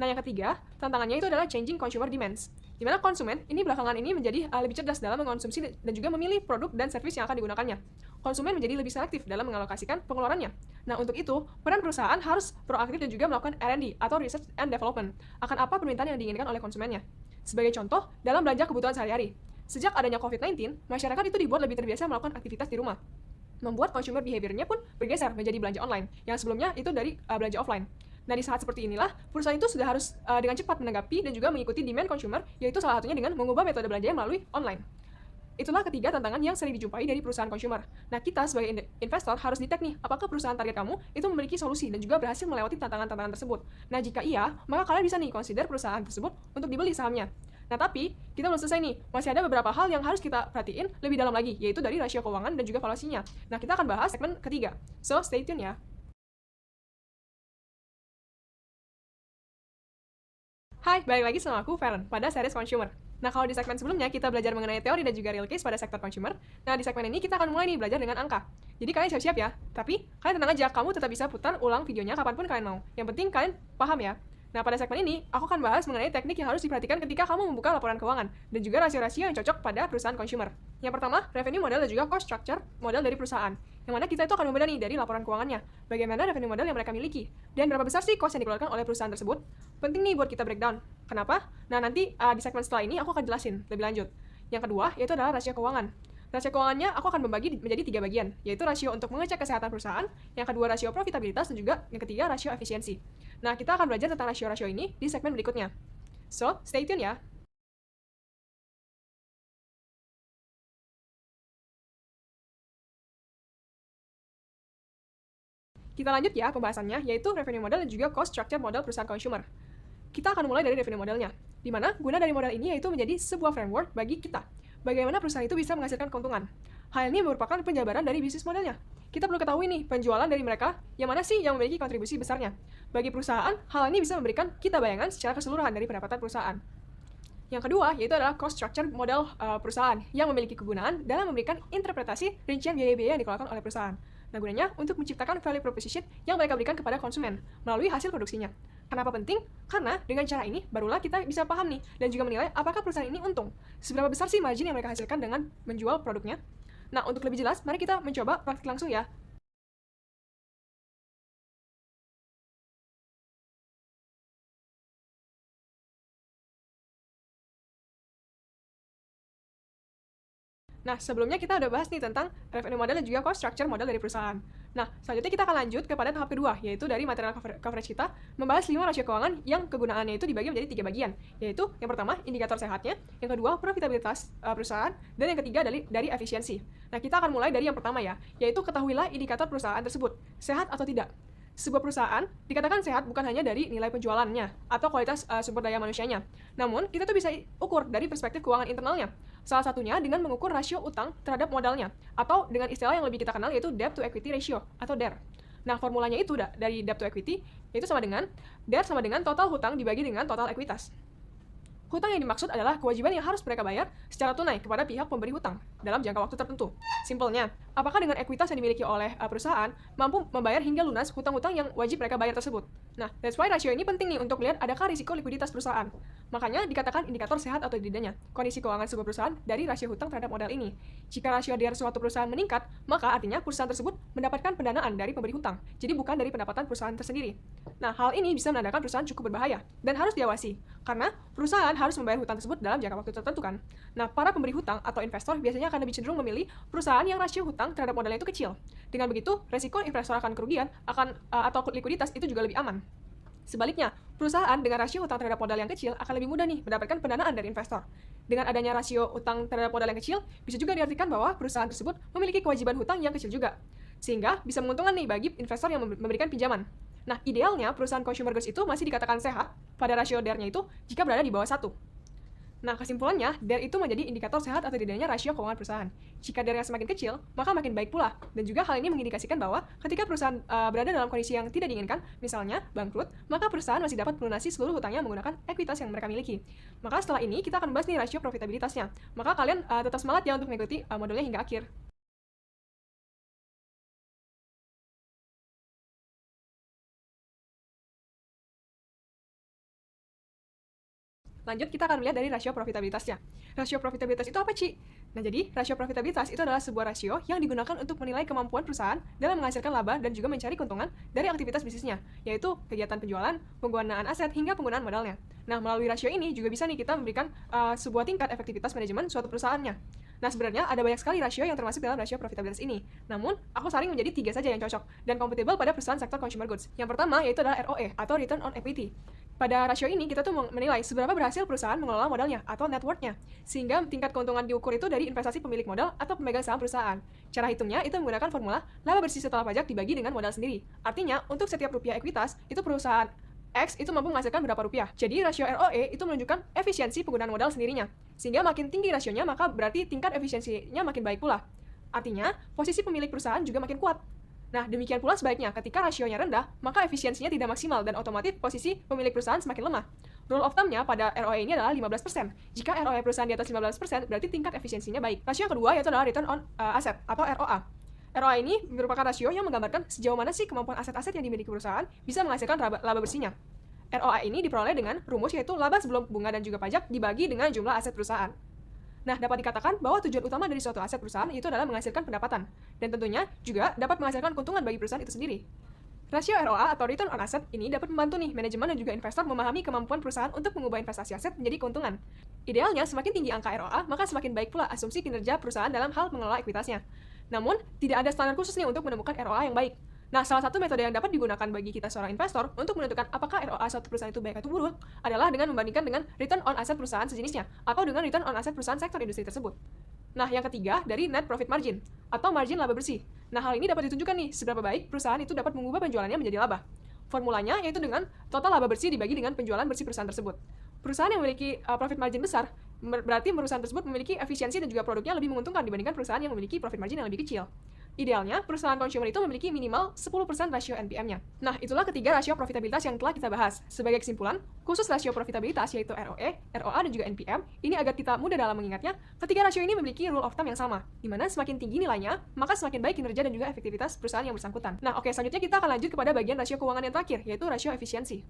Nah, yang ketiga, tantangannya itu adalah changing consumer demands, di mana konsumen ini belakangan ini menjadi lebih cerdas dalam mengonsumsi dan juga memilih produk dan servis yang akan digunakannya. Konsumen menjadi lebih selektif dalam mengalokasikan pengeluarannya. Nah, untuk itu, peran perusahaan harus proaktif dan juga melakukan R&D atau Research and Development akan apa permintaan yang diinginkan oleh konsumennya. Sebagai contoh, dalam belanja kebutuhan sehari-hari. Sejak adanya COVID-19, masyarakat itu dibuat lebih terbiasa melakukan aktivitas di rumah. Membuat consumer behavior-nya pun bergeser menjadi belanja online, yang sebelumnya itu dari belanja offline. Nah, di saat seperti inilah, perusahaan itu sudah harus dengan cepat menanggapi dan juga mengikuti demand consumer, yaitu salah satunya dengan mengubah metode belanja melalui online. Itulah ketiga tantangan yang sering dijumpai dari perusahaan consumer. Nah, kita sebagai investor harus detect nih, apakah perusahaan target kamu itu memiliki solusi dan juga berhasil melewati tantangan-tantangan tersebut. Nah, jika iya, maka kalian bisa nih consider perusahaan tersebut untuk dibeli sahamnya. Nah, tapi kita belum selesai nih. Masih ada beberapa hal yang harus kita perhatiin lebih dalam lagi, yaitu dari rasio keuangan dan juga valuasinya. Nah, kita akan bahas segmen ketiga. So, stay tune ya. Hai, balik lagi sama aku, Feren, pada series consumer. Nah, kalau di segmen sebelumnya kita belajar mengenai teori dan juga real case pada sektor consumer. Nah, di segmen ini kita akan mulai nih belajar dengan angka. Jadi kalian siap-siap ya. Tapi, kalian tenang aja, kamu tetap bisa putar ulang videonya kapanpun kalian mau. Yang penting kalian paham ya. Nah, pada segmen ini, aku akan bahas mengenai teknik yang harus diperhatikan ketika kamu membuka laporan keuangan, dan juga rasio-rasio yang cocok pada perusahaan consumer. Yang pertama, revenue model dan juga cost structure model dari perusahaan. Yang mana kita itu akan membedah nih dari laporan keuangannya, bagaimana revenue model yang mereka miliki, dan berapa besar sih cost yang dikeluarkan oleh perusahaan tersebut. Penting nih buat kita breakdown. Kenapa? Nah, nanti di segmen setelah ini aku akan jelasin lebih lanjut. Yang kedua, yaitu adalah rasio keuangan. Rasio keuangannya aku akan membagi menjadi 3 bagian, yaitu rasio untuk mengecek kesehatan perusahaan, yang kedua rasio profitabilitas, dan juga yang ketiga rasio efisiensi. Nah, kita akan belajar tentang rasio-rasio ini di segmen berikutnya. So, stay tune ya. Kita lanjut ya pembahasannya, yaitu revenue model dan juga cost structure model perusahaan consumer. Kita akan mulai dari revenue modelnya, di mana guna dari model ini yaitu menjadi sebuah framework bagi kita. Bagaimana perusahaan itu bisa menghasilkan keuntungan. Hal ini merupakan penjabaran dari bisnis modelnya. Kita perlu ketahui nih, penjualan dari mereka, yang mana sih yang memiliki kontribusi besarnya. Bagi perusahaan, hal ini bisa memberikan kita bayangan secara keseluruhan dari pendapatan perusahaan. Yang kedua, yaitu adalah cost structure model perusahaan, yang memiliki kegunaan dalam memberikan interpretasi rincian biaya-biaya yang dikeluarkan oleh perusahaan. Nah, gunanya untuk menciptakan value proposition yang mereka berikan kepada konsumen melalui hasil produksinya. Kenapa penting? Karena dengan cara ini barulah kita bisa paham nih dan juga menilai apakah perusahaan ini untung. Seberapa besar sih margin yang mereka hasilkan dengan menjual produknya? Nah, untuk lebih jelas, mari kita mencoba praktik langsung ya. Nah, sebelumnya kita udah bahas nih tentang revenue model dan juga cost structure model dari perusahaan. Nah, selanjutnya kita akan lanjut kepada tahap kedua, yaitu dari material coverage kita, membahas 5 rasio keuangan yang kegunaannya itu dibagi menjadi 3 bagian, yaitu yang pertama, indikator sehatnya, yang kedua, profitabilitas perusahaan, dan yang ketiga, dari efisiensi. Nah, kita akan mulai dari yang pertama ya, yaitu ketahuilah indikator perusahaan tersebut, sehat atau tidak. Sebuah perusahaan dikatakan sehat bukan hanya dari nilai penjualannya atau kualitas sumber daya manusianya. Namun, kita tuh bisa ukur dari perspektif keuangan internalnya. Salah satunya dengan mengukur rasio utang terhadap modalnya, atau dengan istilah yang lebih kita kenal yaitu debt to equity ratio atau DER. Nah, formulanya itu dari debt to equity yaitu sama dengan DER sama dengan total hutang dibagi dengan total ekuitas. Hutang yang dimaksud adalah kewajiban yang harus mereka bayar secara tunai kepada pihak pemberi hutang dalam jangka waktu tertentu. Simpelnya, apakah dengan ekuitas yang dimiliki oleh perusahaan mampu membayar hingga lunas hutang-hutang yang wajib mereka bayar tersebut. Nah, that's why rasio ini penting nih untuk melihat adakah risiko likuiditas perusahaan. Makanya dikatakan indikator sehat atau tidaknya kondisi keuangan sebuah perusahaan dari rasio hutang terhadap modal ini. Jika rasio dari suatu perusahaan meningkat, maka artinya perusahaan tersebut mendapatkan pendanaan dari pemberi hutang, jadi bukan dari pendapatan perusahaan tersendiri. Nah, hal ini bisa menandakan perusahaan cukup berbahaya dan harus diawasi, karena perusahaan harus membayar hutang tersebut dalam jangka waktu tertentu kan. Nah, para pemberi hutang atau investor biasanya akan lebih cenderung memilih perusahaan yang rasio hutang terhadap modalnya itu kecil. Dengan begitu, resiko investor akan kerugian atau likuiditas itu juga lebih aman. Sebaliknya, perusahaan dengan rasio utang terhadap modal yang kecil akan lebih mudah nih mendapatkan pendanaan dari investor. Dengan adanya rasio utang terhadap modal yang kecil, bisa juga diartikan bahwa perusahaan tersebut memiliki kewajiban hutang yang kecil juga. Sehingga bisa menguntungkan nih bagi investor yang memberikan pinjaman. Nah, idealnya perusahaan consumer goods itu masih dikatakan sehat pada rasio DER-nya itu jika berada di bawah 1. Nah, kesimpulannya, DER itu menjadi indikator sehat atau tidaknya rasio keuangan perusahaan. Jika DER-nya semakin kecil, maka makin baik pula. Dan juga hal ini mengindikasikan bahwa ketika perusahaan berada dalam kondisi yang tidak diinginkan, misalnya bangkrut, maka perusahaan masih dapat melunasi seluruh hutangnya menggunakan ekuitas yang mereka miliki. Maka setelah ini, kita akan bahas nih rasio profitabilitasnya. Maka kalian tetap semangat ya untuk mengikuti modulnya hingga akhir. Lanjut, kita akan melihat dari rasio profitabilitasnya. Rasio profitabilitas itu apa, Ci? Nah, jadi rasio profitabilitas itu adalah sebuah rasio yang digunakan untuk menilai kemampuan perusahaan dalam menghasilkan laba dan juga mencari keuntungan dari aktivitas bisnisnya, yaitu kegiatan penjualan, penggunaan aset, hingga penggunaan modalnya. Nah, melalui rasio ini juga bisa nih kita memberikan sebuah tingkat efektivitas manajemen suatu perusahaannya. Nah, sebenarnya ada banyak sekali rasio yang termasuk dalam rasio profitabilitas ini. Namun, aku saring menjadi 3 saja yang cocok dan kompatibel pada perusahaan sektor consumer goods. Yang pertama yaitu adalah ROE atau Return on Equity. Pada rasio ini, kita tuh menilai seberapa berhasil perusahaan mengelola modalnya atau net worth-nya, sehingga tingkat keuntungan diukur itu dari investasi pemilik modal atau pemegang saham perusahaan. Cara hitungnya itu menggunakan formula laba bersih setelah pajak dibagi dengan modal sendiri. Artinya, untuk setiap rupiah ekuitas, itu perusahaan X itu mampu menghasilkan berapa rupiah. Jadi, rasio ROE itu menunjukkan efisiensi penggunaan modal sendirinya. Sehingga makin tinggi rasionya, maka berarti tingkat efisiensinya makin baik pula. Artinya, posisi pemilik perusahaan juga makin kuat. Nah, demikian pula sebaliknya, ketika rasionya rendah, maka efisiensinya tidak maksimal dan otomatis posisi pemilik perusahaan semakin lemah. Rule of thumb-nya pada ROE ini adalah 15%. Jika ROE perusahaan di atas 15%, berarti tingkat efisiensinya baik. Rasio yang kedua yaitu adalah Return on Asset atau ROA. ROA ini merupakan rasio yang menggambarkan sejauh mana sih kemampuan aset-aset yang dimiliki perusahaan bisa menghasilkan laba bersihnya. ROA ini diperoleh dengan rumus yaitu laba sebelum bunga dan juga pajak dibagi dengan jumlah aset perusahaan. Nah, dapat dikatakan bahwa tujuan utama dari suatu aset perusahaan itu adalah menghasilkan pendapatan, dan tentunya juga dapat menghasilkan keuntungan bagi perusahaan itu sendiri. Rasio ROA atau Return on Asset ini dapat membantu nih manajemen dan juga investor memahami kemampuan perusahaan untuk mengubah investasi aset menjadi keuntungan. Idealnya, semakin tinggi angka ROA, maka semakin baik pula asumsi kinerja perusahaan dalam hal mengelola ekuitasnya. Namun, tidak ada standar khusus nih untuk menemukan ROA yang baik. Nah, salah satu metode yang dapat digunakan bagi kita seorang investor untuk menentukan apakah ROA suatu perusahaan itu baik atau buruk adalah dengan membandingkan dengan return on asset perusahaan sejenisnya atau dengan return on asset perusahaan sektor industri tersebut. Nah, yang ketiga dari net profit margin atau margin laba bersih. Nah, hal ini dapat ditunjukkan nih seberapa baik perusahaan itu dapat mengubah penjualannya menjadi laba. Formulanya yaitu dengan total laba bersih dibagi dengan penjualan bersih perusahaan tersebut. Perusahaan yang memiliki profit margin besar berarti perusahaan tersebut memiliki efisiensi dan juga produknya lebih menguntungkan dibandingkan perusahaan yang memiliki profit margin yang lebih kecil. Idealnya, perusahaan consumer itu memiliki minimal 10% rasio NPM-nya. Nah, itulah ketiga rasio profitabilitas yang telah kita bahas. Sebagai kesimpulan, khusus rasio profitabilitas yaitu ROE, ROA, dan juga NPM, ini agar kita mudah dalam mengingatnya, ketiga rasio ini memiliki rule of thumb yang sama, di mana semakin tinggi nilainya, maka semakin baik kinerja dan juga efektivitas perusahaan yang bersangkutan. Nah, oke, selanjutnya kita akan lanjut kepada bagian rasio keuangan yang terakhir, yaitu rasio efisiensi.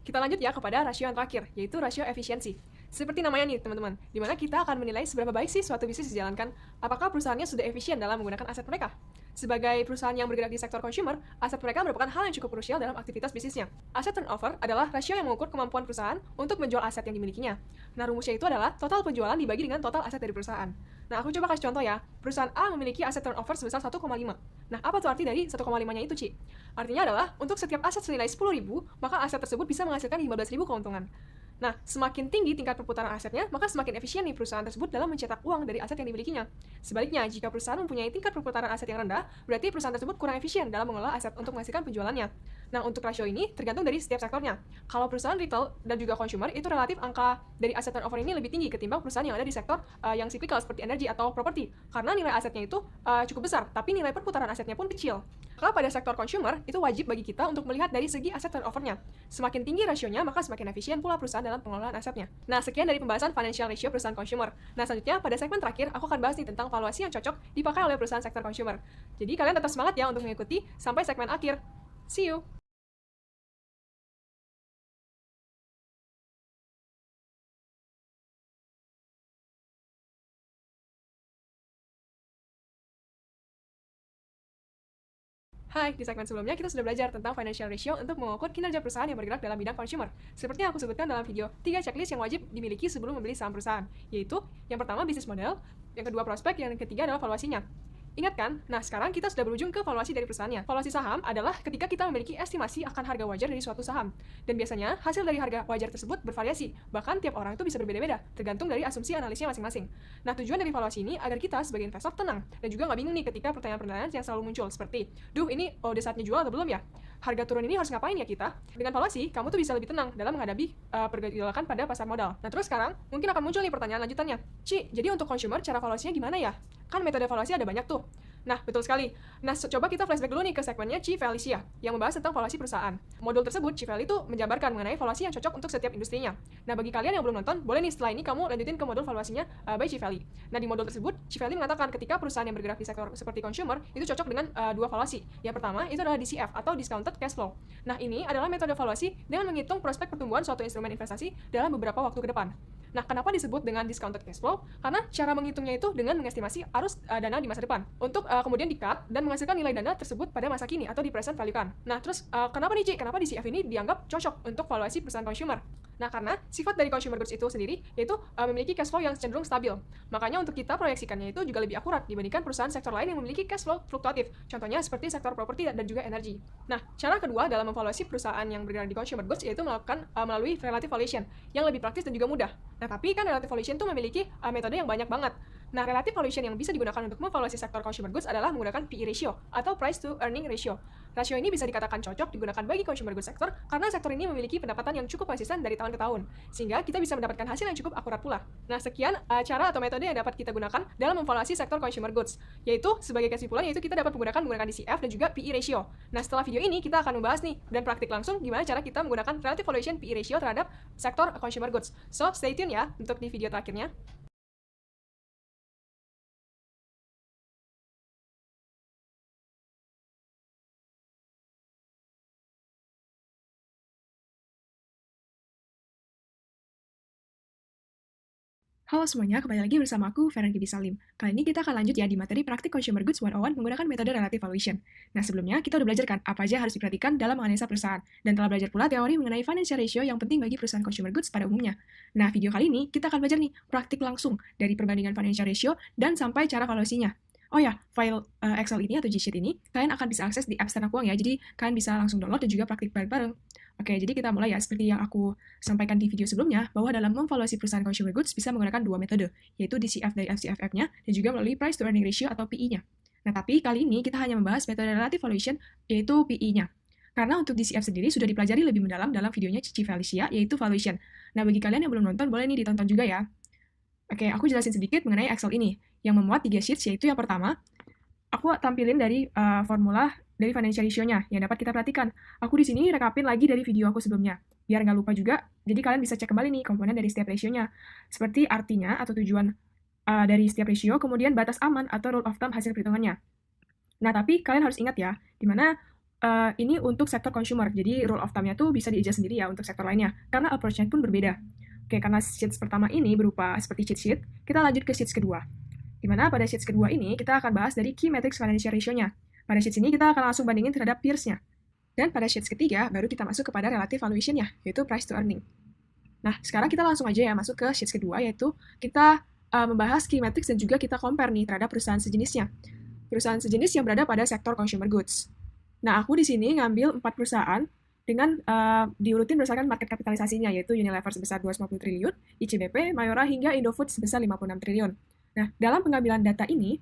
Kita lanjut ya kepada rasio yang terakhir, yaitu rasio efisiensi. Seperti namanya nih teman-teman, di mana kita akan menilai seberapa baik sih suatu bisnis dijalankan, apakah perusahaannya sudah efisien dalam menggunakan aset mereka. Sebagai perusahaan yang bergerak di sektor consumer, aset mereka merupakan hal yang cukup krusial dalam aktivitas bisnisnya. Aset turnover adalah rasio yang mengukur kemampuan perusahaan untuk menjual aset yang dimilikinya. Nah, rumusnya itu adalah total penjualan dibagi dengan total aset dari perusahaan. Nah, aku coba kasih contoh ya. Perusahaan A memiliki aset turnover sebesar 1,5. Nah, apa tuh arti dari 1,5-nya itu, Ci? Artinya adalah, untuk setiap aset senilai 10.000, maka aset tersebut bisa menghasilkan 15.000 keuntungan. Nah, semakin tinggi tingkat perputaran asetnya, maka semakin efisien nih perusahaan tersebut dalam mencetak uang dari aset yang dimilikinya. Sebaliknya, jika perusahaan mempunyai tingkat perputaran aset yang rendah, berarti perusahaan tersebut kurang efisien dalam mengelola aset untuk menghasilkan penjualannya. Nah, untuk rasio ini tergantung dari setiap sektornya. Kalau perusahaan retail dan juga consumer, itu relatif angka dari aset turnover ini lebih tinggi ketimbang perusahaan yang ada di sektor yang cyclical seperti energi atau properti. Karena nilai asetnya itu cukup besar, tapi nilai perputaran asetnya pun kecil. Maka pada sektor consumer, itu wajib bagi kita untuk melihat dari segi aset turnover-nya. Semakin tinggi rasionya, maka semakin efisien pula perusahaan dalam pengelolaan asetnya. Nah, sekian dari pembahasan financial ratio perusahaan consumer. Nah, selanjutnya pada segmen terakhir, aku akan bahas nih tentang valuasi yang cocok dipakai oleh perusahaan sektor consumer. Jadi, kalian tetap semangat ya untuk mengikuti sampai segmen akhir. See you! Hai, di segmen sebelumnya kita sudah belajar tentang financial ratio untuk mengukur kinerja perusahaan yang bergerak dalam bidang consumer. Seperti yang aku sebutkan dalam video, 3 checklist yang wajib dimiliki sebelum membeli saham perusahaan, yaitu yang pertama bisnis model, yang kedua prospek, yang ketiga adalah valuasinya. Ingat kan? Nah, sekarang kita sudah berujung ke valuasi dari perusahaannya. Valuasi saham adalah ketika kita memiliki estimasi akan harga wajar dari suatu saham. Dan biasanya, hasil dari harga wajar tersebut bervariasi. Bahkan tiap orang itu bisa berbeda-beda, tergantung dari asumsi analisnya masing-masing. Nah, tujuan dari valuasi ini agar kita sebagai investor tenang, dan juga nggak bingung nih ketika pertanyaan-pertanyaan yang selalu muncul, seperti, duh ini udah saatnya jual atau belum ya? Harga turun ini harus ngapain ya kita? Dengan valuasi, kamu tuh bisa lebih tenang dalam menghadapi pergolakan pada pasar modal. Nah, terus sekarang, mungkin akan muncul nih pertanyaan lanjutannya. Ci, jadi untuk consumer, cara valuasinya gimana ya? Kan metode valuasi ada banyak tuh. Nah, betul sekali. Nah, coba kita flashback dulu nih ke segmennya Chief Felicia, yang membahas tentang valuasi perusahaan. Modul tersebut, Chief Value itu menjabarkan mengenai valuasi yang cocok untuk setiap industrinya. Nah, bagi kalian yang belum nonton, boleh nih setelah ini kamu lanjutin ke modul valuasinya by Chief Value. Nah, di modul tersebut, Chief Value mengatakan ketika perusahaan yang bergerak di sektor seperti consumer, itu cocok dengan dua valuasi. Yang pertama, itu adalah DCF atau Discounted Cash Flow. Nah, ini adalah metode valuasi dengan menghitung prospek pertumbuhan suatu instrumen investasi dalam beberapa waktu ke depan. Nah, kenapa disebut dengan discounted cash flow? Karena cara menghitungnya itu dengan mengestimasi arus dana di masa depan untuk kemudian di-cut dan menghasilkan nilai dana tersebut pada masa kini atau di present value kan. Nah, terus kenapa nih, Ci? Kenapa DCF ini dianggap cocok untuk valuasi perusahaan consumer? Nah, karena sifat dari consumer goods itu sendiri yaitu memiliki cash flow yang cenderung stabil. Makanya untuk kita proyeksikannya itu juga lebih akurat dibandingkan perusahaan sektor lain yang memiliki cash flow fluktuatif. Contohnya seperti sektor properti dan juga energi. Nah, cara kedua dalam memvaluasi perusahaan yang bergerak di consumer goods yaitu melakukan melalui relative valuation yang lebih praktis dan juga mudah. Nah, tapi kan relative valuation itu memiliki metode yang banyak banget. Nah, relative valuation yang bisa digunakan untuk memvaluasi sektor consumer goods adalah menggunakan PE ratio atau price to earning ratio. Rasio ini bisa dikatakan cocok digunakan bagi consumer goods sektor karena sektor ini memiliki pendapatan yang cukup konsisten dari tahun ke tahun, sehingga kita bisa mendapatkan hasil yang cukup akurat pula. Nah, sekian cara atau metode yang dapat kita gunakan dalam memvaluasi sektor consumer goods, yaitu sebagai kesimpulan yaitu kita dapat menggunakan DCF dan juga PE ratio. Nah, setelah video ini kita akan membahas nih dan praktik langsung gimana cara kita menggunakan relative valuation PE ratio terhadap sektor consumer goods. So, stay tune ya untuk di video terakhirnya. Halo semuanya, kembali lagi bersama aku, Feren Gibi Salim. Kali ini kita akan lanjut ya di materi praktik Consumer Goods 101 menggunakan metode Relative Valuation. Nah, sebelumnya kita udah belajar kan apa aja harus diperhatikan dalam menganalisa perusahaan, dan telah belajar pula teori mengenai financial ratio yang penting bagi perusahaan consumer goods pada umumnya. Nah, video kali ini kita akan belajar nih praktik langsung dari perbandingan financial ratio dan sampai cara valuasinya. Oh ya, file Excel ini atau G-Sheet ini kalian akan bisa akses di apps Tanah Uang ya, jadi kalian bisa langsung download dan juga praktik bareng-bareng. Oke, jadi kita mulai ya. Seperti yang aku sampaikan di video sebelumnya, bahwa dalam memvaluasi perusahaan consumer goods bisa menggunakan dua metode, yaitu DCF dari FCFF-nya dan juga melalui price to earning ratio atau PE-nya. Nah, tapi kali ini kita hanya membahas metode relative valuation, yaitu PE-nya. Karena untuk DCF sendiri sudah dipelajari lebih mendalam dalam videonya Cici Felicia, yaitu valuation. Nah, bagi kalian yang belum nonton, boleh nih ditonton juga ya. Oke, aku jelasin sedikit mengenai Excel ini, yang memuat 3 sheets, yaitu yang pertama, aku tampilin dari formula dari financial ratio-nya yang dapat kita perhatikan. Aku di sini rekapin lagi dari video aku sebelumnya, biar nggak lupa juga. Jadi kalian bisa cek kembali nih komponen dari setiap ratio-nya, seperti artinya atau tujuan dari setiap ratio, kemudian batas aman atau rule of thumb hasil perhitungannya. Nah, tapi kalian harus ingat ya, dimana ini untuk sektor consumer, jadi rule of thumb-nya tuh bisa di-adjust sendiri ya untuk sektor lainnya, karena approach-nya pun berbeda. Oke, karena sheets pertama ini berupa seperti cheat sheet, kita lanjut ke sheets kedua. Dimana pada sheets kedua ini, kita akan bahas dari key metrics financial ratio-nya. Pada sheets ini, kita akan langsung bandingin terhadap peers-nya. Dan pada sheets ketiga, baru kita masuk kepada relative valuation-nya, yaitu price to earning. Nah, sekarang kita langsung aja ya masuk ke sheets kedua, yaitu kita membahas key metrics dan juga kita compare nih terhadap perusahaan sejenisnya. Perusahaan sejenis yang berada pada sektor consumer goods. Nah, aku di sini ngambil 4 perusahaan dengan diurutin berdasarkan market kapitalisasinya, yaitu Unilever sebesar 250 triliun, ICBP, Mayora, hingga Indofood sebesar 56 triliun. Nah, dalam pengambilan data ini,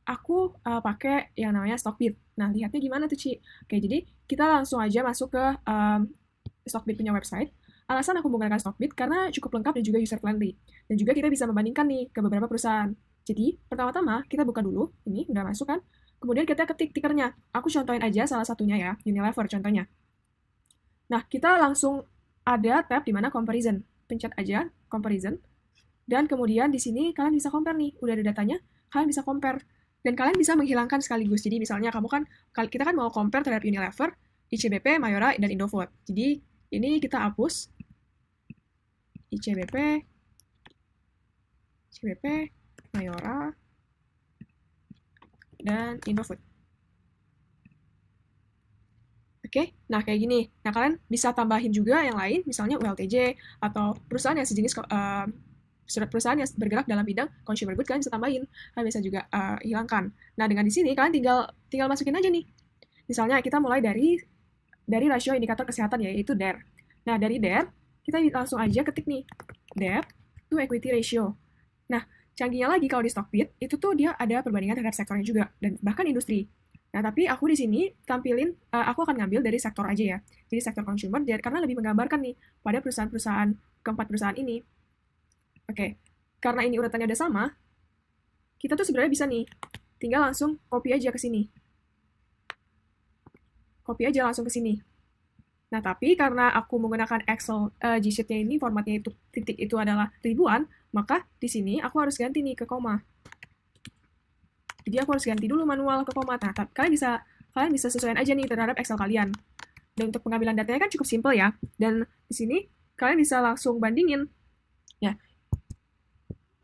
aku pakai yang namanya Stockbit. Nah, lihatnya gimana tuh, Ci? Oke, jadi kita langsung aja masuk ke Stockbit punya website. Alasan aku menggunakan Stockbit karena cukup lengkap dan juga user-friendly. Dan juga kita bisa membandingkan nih ke beberapa perusahaan. Jadi, pertama-tama kita buka dulu. Ini udah masuk kan? Kemudian kita ketik tikernya. Aku contohin aja salah satunya ya, Unilever contohnya. Nah, kita langsung ada tab di mana comparison. Pencet aja comparison. Dan kemudian di sini kalian bisa compare nih, udah ada datanya, kalian bisa compare. Dan kalian bisa menghilangkan sekaligus. Jadi misalnya kita kan mau compare terhadap Unilever, ICBP, Mayora, dan Indofood. Jadi ini kita hapus. ICBP, Mayora, dan Indofood. Oke, nah kayak gini. Nah kalian bisa tambahin juga yang lain, misalnya ULTJ, atau perusahaan yang sejenis surat perusahaan yang bergerak dalam bidang consumer goods, kalian bisa tambahin, kalian bisa juga hilangkan. Nah, dengan di sini kalian tinggal masukin aja nih. Misalnya kita mulai dari rasio indikator kesehatan yaitu DER. Nah, dari DER kita langsung aja ketik nih debt to equity ratio. Nah, canggihnya lagi kalau di Stockbit itu tuh dia ada perbandingan terhadap sektornya juga dan bahkan industri. Nah, tapi aku di sini tampilin, aku akan ngambil dari sektor aja ya. Jadi sektor consumer, karena lebih menggambarkan nih pada keempat perusahaan ini. Oke, karena ini urutannya udah sama, kita tuh sebenarnya bisa nih, tinggal langsung copy aja ke sini. Copy aja langsung ke sini. Nah, tapi karena aku menggunakan Excel G-sheet-nya ini, formatnya itu titik itu adalah ribuan, maka di sini aku harus ganti nih ke koma. Jadi aku harus ganti dulu manual ke koma. Nah, kalian bisa sesuaikan aja nih terhadap Excel kalian. Dan untuk pengambilan datanya kan cukup simple ya. Dan di sini kalian bisa langsung bandingin. Ya.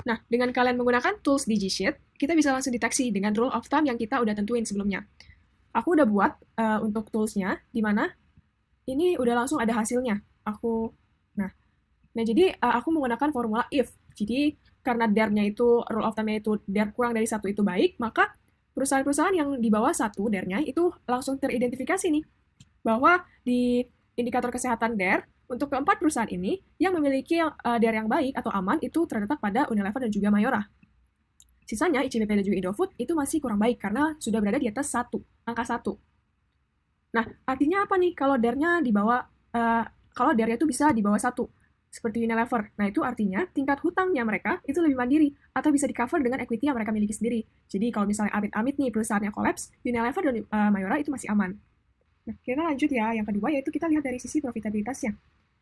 Nah, dengan kalian menggunakan tools di G-sheet, kita bisa langsung deteksi dengan rule of thumb yang kita udah tentuin sebelumnya. Aku udah buat untuk toolsnya, di mana ini udah langsung ada hasilnya. Nah jadi aku menggunakan formula if. Jadi karena der-nya itu, rule of thumb-nya itu der kurang dari 1 itu baik, maka perusahaan-perusahaan yang di bawah 1 der-nya itu langsung teridentifikasi nih. Bahwa di indikator kesehatan der, untuk keempat perusahaan ini, yang memiliki der yang baik atau aman itu terletak pada Unilever dan juga Mayora. Sisanya, ICBP dan juga Indofood itu masih kurang baik karena sudah berada di atas 1, angka 1. Nah, artinya apa nih kalau der-nya di bawah, kalau der-nya itu bisa di bawah 1, seperti Unilever. Nah, itu artinya tingkat hutangnya mereka itu lebih mandiri, atau bisa di-cover dengan equity yang mereka miliki sendiri. Jadi, kalau misalnya amit-amit nih perusahaannya kolaps, Unilever dan Mayora itu masih aman. Nah, kita lanjut ya. Yang kedua, yaitu kita lihat dari sisi profitabilitasnya.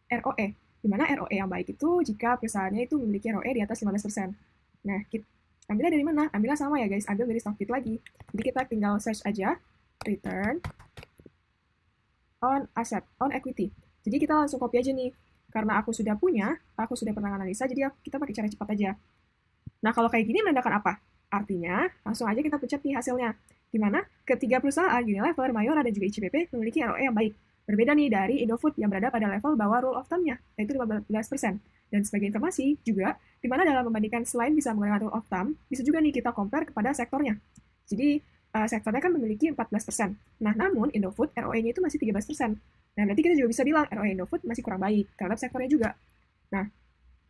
ROE. Di mana ROE yang baik itu jika perusahaannya itu memiliki ROE di atas 15%. Nah, ambilnya dari mana? Ambilnya sama ya guys, ambil dari Stockbit lagi. Jadi kita tinggal search aja, return on asset, on equity. Jadi kita langsung copy aja nih. Karena aku sudah punya, aku sudah pernah analisa, jadi kita pakai cara cepat aja. Nah, kalau kayak gini menandakan apa? Artinya, langsung aja kita pencet nih hasilnya. Di mana ketiga perusahaan, Unilever, Mayora, dan juga ICBP memiliki ROE yang baik. Berbeda nih dari Indofood yang berada pada level bawah rule of thumb-nya, yaitu 15%. Dan sebagai informasi juga, di mana dalam membandingkan selain bisa menggunakan rule of thumb, bisa juga nih kita compare kepada sektornya. Jadi, sektornya kan memiliki 14%. Nah, namun Indofood ROE-nya itu masih 13%. Nah, berarti kita juga bisa bilang ROE Indofood masih kurang baik terhadap sektornya juga. Nah,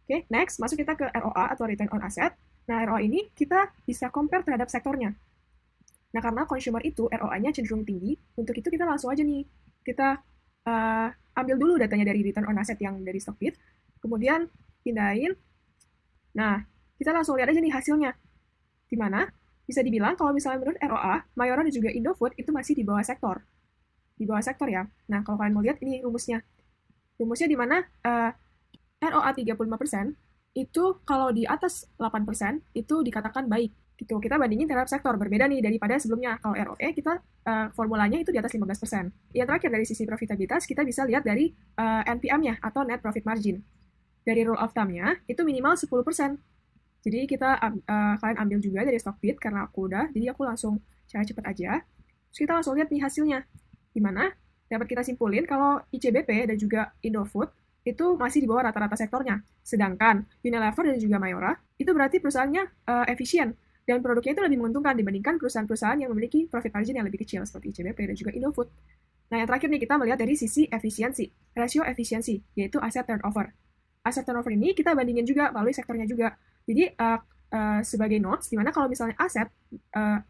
oke, next, masuk kita ke ROA atau Return on Asset. Nah, ROA ini kita bisa compare terhadap sektornya. Nah, karena consumer itu ROA-nya cenderung tinggi, untuk itu kita langsung aja nih, kita ambil dulu datanya dari Return on Asset yang dari Stockbit, kemudian pindahin. Nah, kita langsung lihat aja nih hasilnya. Di mana bisa dibilang kalau misalnya menurut ROA, Mayora dan juga Indofood itu masih di bawah sektor. Di bawah sektor ya. Nah, kalau kalian mau lihat ini rumusnya. Rumusnya di mana ROA 35% itu kalau di atas 8% itu dikatakan baik. Gitu. Kita bandingin terhadap sektor, berbeda nih daripada sebelumnya. Kalau ROE kita formulanya itu di atas 15%. Yang terakhir dari sisi profitabilitas, kita bisa lihat dari NPM-nya atau Net Profit Margin. Dari rule of thumb-nya itu minimal 10%. Jadi kalian ambil juga dari Stockbit karena aku udah, jadi aku langsung cara cepat aja. Terus kita langsung lihat nih hasilnya. Di mana dapat kita simpulin kalau ICBP dan juga Indofood itu masih di bawah rata-rata sektornya. Sedangkan Unilever dan juga Mayora itu berarti perusahaannya efisien dan produknya itu lebih menguntungkan dibandingkan perusahaan-perusahaan yang memiliki profit margin yang lebih kecil seperti ICBP dan juga Indofood. Nah, yang terakhir nih kita melihat dari sisi efisiensi, rasio efisiensi, yaitu asset turnover. Asset turnover ini kita bandingin juga melalui sektornya juga. Jadi sebagai notes, dimana kalau misalnya aset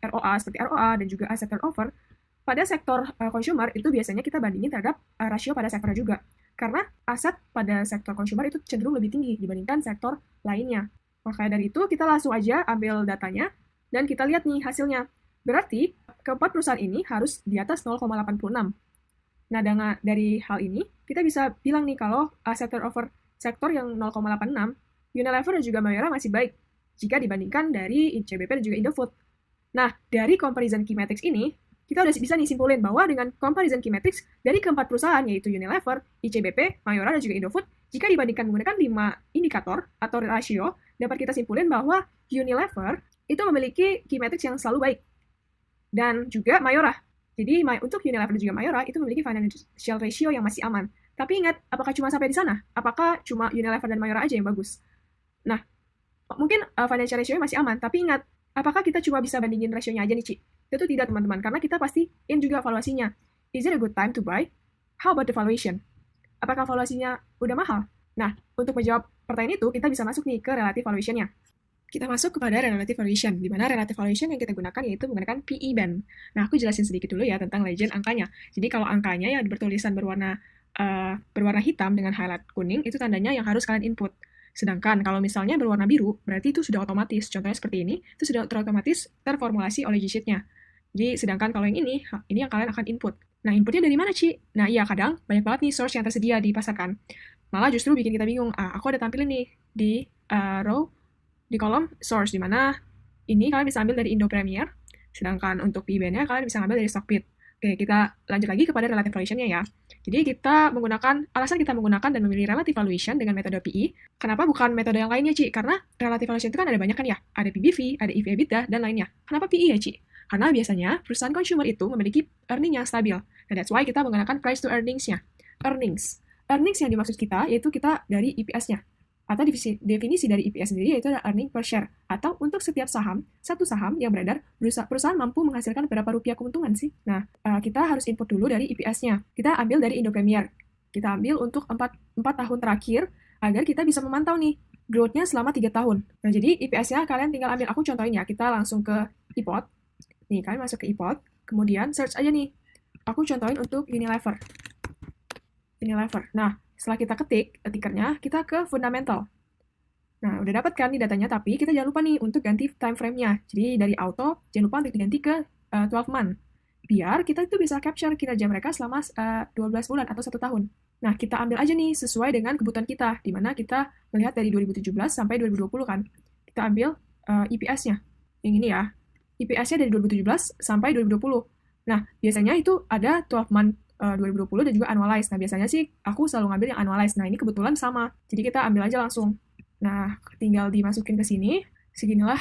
ROA seperti ROA dan juga asset turnover pada sektor consumer itu biasanya kita bandingin terhadap rasio pada sektornya juga. Karena aset pada sektor consumer itu cenderung lebih tinggi dibandingkan sektor lainnya. Makanya dari itu kita langsung aja ambil datanya dan kita lihat nih hasilnya. Berarti keempat perusahaan ini harus di atas 0,86. Nah, dari hal ini kita bisa bilang nih kalau asset turnover sektor yang 0,86, Unilever dan juga Mayora masih baik jika dibandingkan dari ICBP dan juga Indofood. Nah, dari comparison key metrics ini, kita udah bisa nih simpulin bahwa dengan comparison key metrics dari keempat perusahaan yaitu Unilever, ICBP, Mayora, dan juga Indofood, jika dibandingkan menggunakan 5 indikator atau rasio, dapat kita simpulin bahwa Unilever itu memiliki key metrics yang selalu baik. Dan juga Mayora. Jadi untuk Unilever dan juga Mayora itu memiliki financial ratio yang masih aman. Tapi ingat, apakah cuma sampai di sana? Apakah cuma Unilever dan Mayora aja yang bagus? Nah, mungkin financial ratio-nya masih aman, tapi ingat, apakah kita cuma bisa bandingin ratio-nya aja nih, Ci? Tentu tidak, teman-teman, karena kita pasti juga valuasinya. Is it a good time to buy? How about the valuation? Apakah valuasinya udah mahal? Nah, untuk menjawab pertanyaan itu, kita bisa masuk nih ke relative valuation-nya. Kita masuk kepada relative valuation, di mana relative valuation yang kita gunakan yaitu menggunakan PE band. Nah, aku jelasin sedikit dulu ya tentang legend angkanya. Jadi kalau angkanya yang bertulisan berwarna hitam dengan highlight kuning, itu tandanya yang harus kalian input. Sedangkan kalau misalnya berwarna biru, berarti itu sudah otomatis. Contohnya seperti ini, itu sudah terotomatis terformulasi oleh G-sheet-nya. Jadi, sedangkan kalau yang ini yang kalian akan input. Nah, inputnya dari mana, Ci? Nah, iya, kadang banyak banget nih source yang tersedia di pasar kan. Malah justru bikin kita bingung. Aku ada tampilin nih di row, di kolom source, di mana ini kalian bisa ambil dari Indo Premier, sedangkan untuk PI-band-nya kalian bisa ambil dari Stockbit. Oke, kita lanjut lagi kepada relative valuation-nya ya. Jadi alasan kita menggunakan dan memilih relative valuation dengan metode PI, kenapa bukan metode yang lainnya, Ci? Karena relative valuation itu kan ada banyak kan ya, ada PBV, ada EV/EBITDA, dan lainnya. Kenapa PI ya, Ci? Karena biasanya perusahaan consumer itu memiliki earning yang stabil. Nah, that's why kita menggunakan price to earnings-nya. Earnings yang dimaksud kita, yaitu kita dari EPS-nya. Atau definisi dari EPS sendiri yaitu adalah earning per share. Atau untuk setiap satu saham yang beredar, perusahaan mampu menghasilkan berapa rupiah keuntungan sih? Nah, kita harus input dulu dari EPS-nya. Kita ambil dari Indo Premier. Kita ambil untuk 4 tahun terakhir, agar kita bisa memantau nih, growth-nya selama 3 tahun. Nah, jadi EPS-nya kalian tinggal ambil, aku contohin ya, kita langsung ke iPod. Nih, kalian masuk ke iPod, kemudian search aja nih. Aku contohin untuk Unilever. Nah, setelah kita ketik tikernya, kita ke fundamental. Nah, udah dapat kan nih datanya, tapi kita jangan lupa nih untuk ganti time frame-nya. Jadi dari auto, jangan lupa untuk diganti ke 12 month. Biar kita itu bisa capture kinerja mereka selama 12 bulan atau 1 tahun. Nah, kita ambil aja nih sesuai dengan kebutuhan kita, di mana kita melihat dari 2017 sampai 2020 kan. Kita ambil EPS-nya. Yang ini ya. EPS-nya dari 2017 sampai 2020. Nah, biasanya itu ada 12 month 2020 dan juga annualized. Nah, biasanya sih aku selalu ngambil yang annualized. Nah, ini kebetulan sama. Jadi kita ambil aja langsung. Nah, tinggal dimasukin ke sini. Seginilah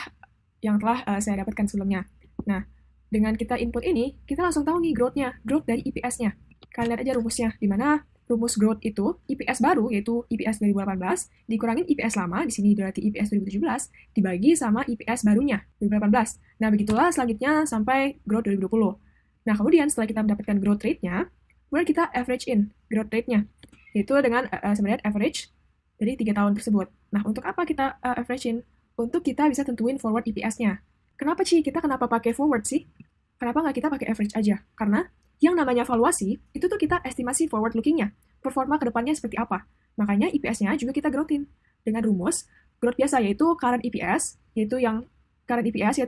yang telah saya dapatkan sebelumnya. Nah, dengan kita input ini, kita langsung tahu nih growth-nya. Growth dari EPS-nya. Kalian lihat aja rumusnya. Di mana rumus growth itu, EPS baru, yaitu EPS 2018, dikurangin EPS lama, di sini berarti EPS 2017, dibagi sama EPS barunya, 2018. Nah, begitulah selanjutnya sampai growth 2020. Nah, kemudian setelah kita mendapatkan growth rate-nya, kemudian kita average in growth rate-nya, yaitu dengan sebenarnya average dari 3 tahun tersebut. Nah, untuk apa kita average in? Untuk kita bisa tentuin forward EPS-nya. Kenapa, Ci? Kenapa pakai forward sih? Kenapa nggak kita pakai average aja? Karena yang namanya valuasi, itu tuh kita estimasi forward looking-nya. Performa ke depannya seperti apa. Makanya EPS-nya juga kita growth-in. Dengan rumus, growth biasa yaitu current EPS, yaitu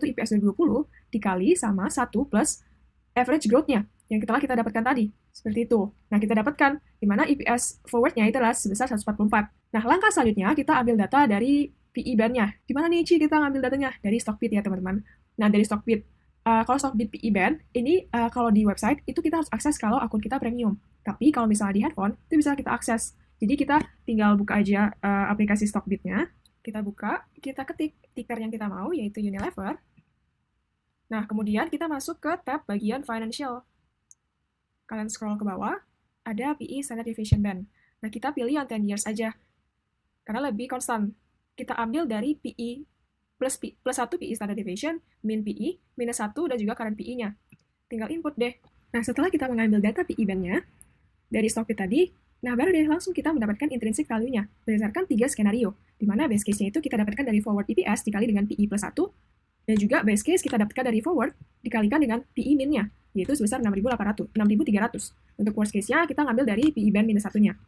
EPS 2020, dikali sama 1 plus average growth-nya yang telah kita dapatkan tadi. Seperti itu. Nah, kita dapatkan di mana EPS forward-nya itu adalah sebesar 144. Nah, langkah selanjutnya kita ambil data dari PE band-nya. Di mana nih, Ci, kita ngambil datanya? Dari Stockbit ya, teman-teman. Nah, dari Stockbit. Kalau Stockbit PE band, ini kalau di website, itu kita harus akses kalau akun kita premium. Tapi kalau misalnya di handphone, itu bisa kita akses. Jadi kita tinggal buka aja aplikasi Stockbit-nya. Kita buka, kita ketik ticker yang kita mau, yaitu Unilever. Nah, kemudian kita masuk ke tab bagian Financial. Kalian scroll ke bawah, ada PE Standard Deviation Band. Nah, kita pilih yang 10 years aja. Karena lebih konstan. Kita ambil dari PE plus 1 PE Standard Deviation, min PE, minus 1, dan juga current PE-nya. Tinggal input deh. Nah, setelah kita mengambil data PE band-nya, dari Stockbit tadi, nah baru deh langsung kita mendapatkan intrinsic value-nya, berdasarkan 3 skenario, di mana base case-nya itu kita dapatkan dari forward EPS dikali dengan PE plus 1, dan juga base case kita dapatkan dari forward dikalikan dengan PE min-nya, yaitu sebesar 6.300. Untuk worst case-nya, kita ngambil dari PE band minus 1-nya.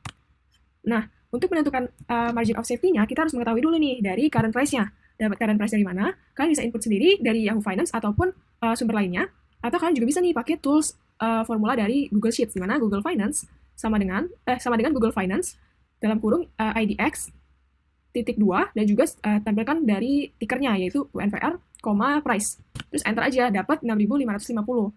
Nah, untuk menentukan margin of safety-nya, kita harus mengetahui dulu nih dari current price-nya. Dapat current price dari mana? Kalian bisa input sendiri dari Yahoo Finance ataupun sumber lainnya. Atau kalian juga bisa nih pakai tools formula dari Google Sheets, di mana Google Finance sama dengan Google Finance dalam kurung IDX titik 2 dan juga tampilkan dari tickernya yaitu UNVR, price. Terus enter aja, dapat 6.550.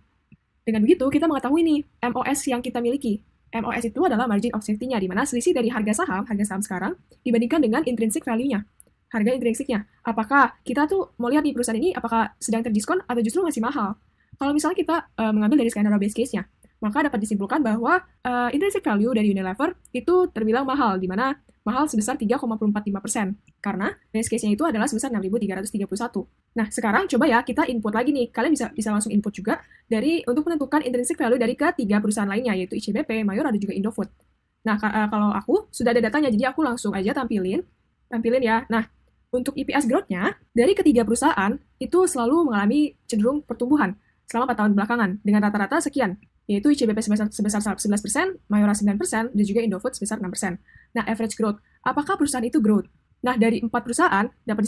Dengan begitu, kita mengetahui nih MOS yang kita miliki. MOS itu adalah margin of safety-nya, di mana selisih dari harga saham sekarang, dibandingkan dengan intrinsic value-nya. Harga intrinsiknya. Apakah kita tuh mau lihat di perusahaan ini, apakah sedang terdiskon atau justru masih mahal? Kalau misalnya kita mengambil dari skenario base case-nya, maka dapat disimpulkan bahwa intrinsic value dari Unilever itu terbilang mahal, di mana mahal sebesar 3,45%. Karena base case-nya itu adalah sebesar 6.331. Nah, sekarang coba ya kita input lagi nih. Kalian bisa langsung input juga untuk menentukan intrinsic value dari ketiga perusahaan lainnya, yaitu ICBP, Mayora, dan juga Indofood. Nah, kalau aku sudah ada datanya, jadi aku langsung aja tampilin ya. Nah, untuk EPS growth-nya, dari ketiga perusahaan itu selalu mengalami cenderung pertumbuhan selama 4 tahun belakangan, dengan rata-rata sekian, yaitu ICBP sebesar 11%, Mayora 9%, dan juga Indofood sebesar 6%. Nah, average growth, apakah perusahaan itu growth? Nah, dari 4 perusahaan, dapat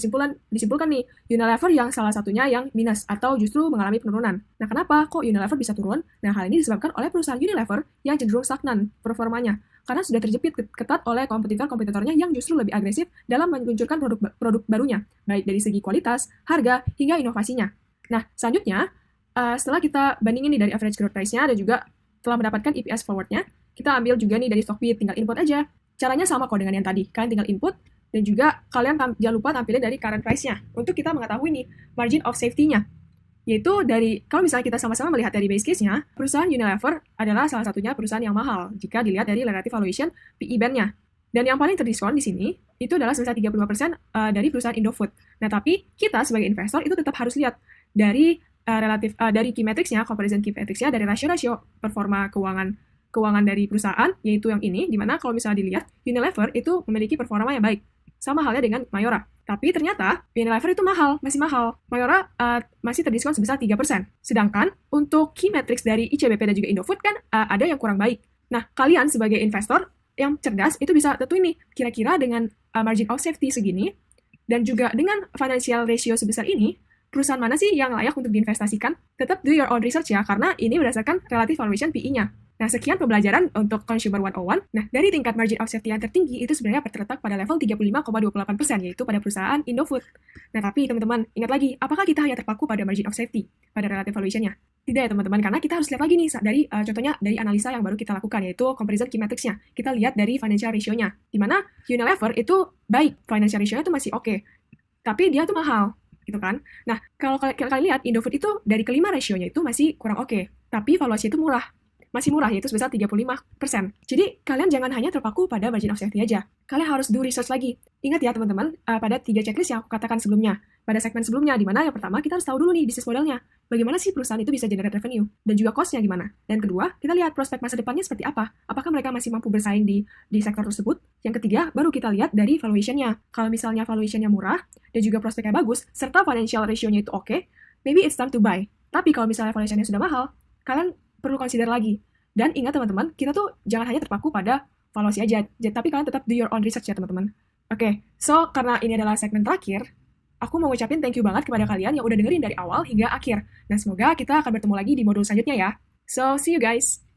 disimpulkan nih, Unilever yang salah satunya yang minus atau justru mengalami penurunan. Nah, kenapa kok Unilever bisa turun? Nah, hal ini disebabkan oleh perusahaan Unilever yang cenderung stagnan performanya, karena sudah terjepit ketat oleh kompetitor-kompetitornya yang justru lebih agresif dalam meluncurkan produk barunya, baik dari segi kualitas, harga, hingga inovasinya. Nah, selanjutnya, setelah kita bandingin nih dari average growth price-nya dan juga telah mendapatkan EPS forward-nya, kita ambil juga nih dari Stockbit, tinggal input aja. Caranya sama kok dengan yang tadi, kalian tinggal input, dan juga kalian jangan lupa tampilin dari current price-nya, untuk kita mengetahui nih margin of safety-nya. Yaitu dari, kalau misalnya kita sama-sama melihat dari base case-nya, perusahaan Unilever adalah salah satunya perusahaan yang mahal, jika dilihat dari relative valuation PE band-nya. Dan yang paling terdiskon di sini, itu adalah sebesar 35% dari perusahaan Indofood. Nah, tapi kita sebagai investor itu tetap harus lihat dari dari key metrics-nya, comparison key metrics-nya, dari rasio-rasio performa keuangan dari perusahaan, yaitu yang ini, dimana kalau misalnya dilihat, Unilever itu memiliki performa yang baik. Sama halnya dengan Mayora. Tapi ternyata Unilever itu masih mahal. Mayora masih terdiskon sebesar 3%. Sedangkan untuk key metrics dari ICBP dan juga Indofood kan ada yang kurang baik. Nah, kalian sebagai investor yang cerdas itu bisa tentuin nih, kira-kira dengan margin of safety segini, dan juga dengan financial ratio sebesar ini, perusahaan mana sih yang layak untuk diinvestasikan? Tetap do your own research ya, karena ini berdasarkan relative valuation PE-nya. Nah, sekian pembelajaran untuk Consumer 101. Nah, dari tingkat margin of safety yang tertinggi itu sebenarnya terletak pada level 35,28%, yaitu pada perusahaan Indofood. Nah, tapi teman-teman, ingat lagi, apakah kita hanya terpaku pada margin of safety, pada relative valuation-nya? Tidak ya teman-teman, karena kita harus lihat lagi nih, dari contohnya dari analisa yang baru kita lakukan, yaitu comparison key metrics-nya. Kita lihat dari financial ratio-nya, di mana Unilever itu baik, financial ratio-nya itu masih oke, tapi dia tuh mahal, gitu kan. Nah, kalau kalian lihat, Indofood itu dari kelima ratio-nya itu masih kurang oke, tapi valuasi itu masih murah, yaitu sebesar 35%. Jadi, kalian jangan hanya terpaku pada margin of safety aja. Kalian harus do research lagi. Ingat ya, teman-teman, pada 3 checklist yang aku katakan sebelumnya. Pada segmen sebelumnya, di mana yang pertama, kita harus tahu dulu nih bisnis modelnya. Bagaimana sih perusahaan itu bisa generate revenue? Dan juga cost-nya gimana? Dan kedua, kita lihat prospek masa depannya seperti apa. Apakah mereka masih mampu bersaing di sektor tersebut? Yang ketiga, baru kita lihat dari valuation-nya. Kalau misalnya valuation-nya murah, dan juga prospeknya bagus, serta financial ratio-nya itu oke, maybe it's time to buy. Tapi kalau misalnya valuation-nya sudah mahal, kalian perlu consider lagi. Dan ingat teman-teman, kita tuh jangan hanya terpaku pada valuasi aja, tapi kalian tetap do your own research ya teman-teman. Oke, so karena ini adalah segmen terakhir, aku mau ngucapin thank you banget kepada kalian yang udah dengerin dari awal hingga akhir. Dan semoga kita akan bertemu lagi di modul selanjutnya ya. So, see you guys!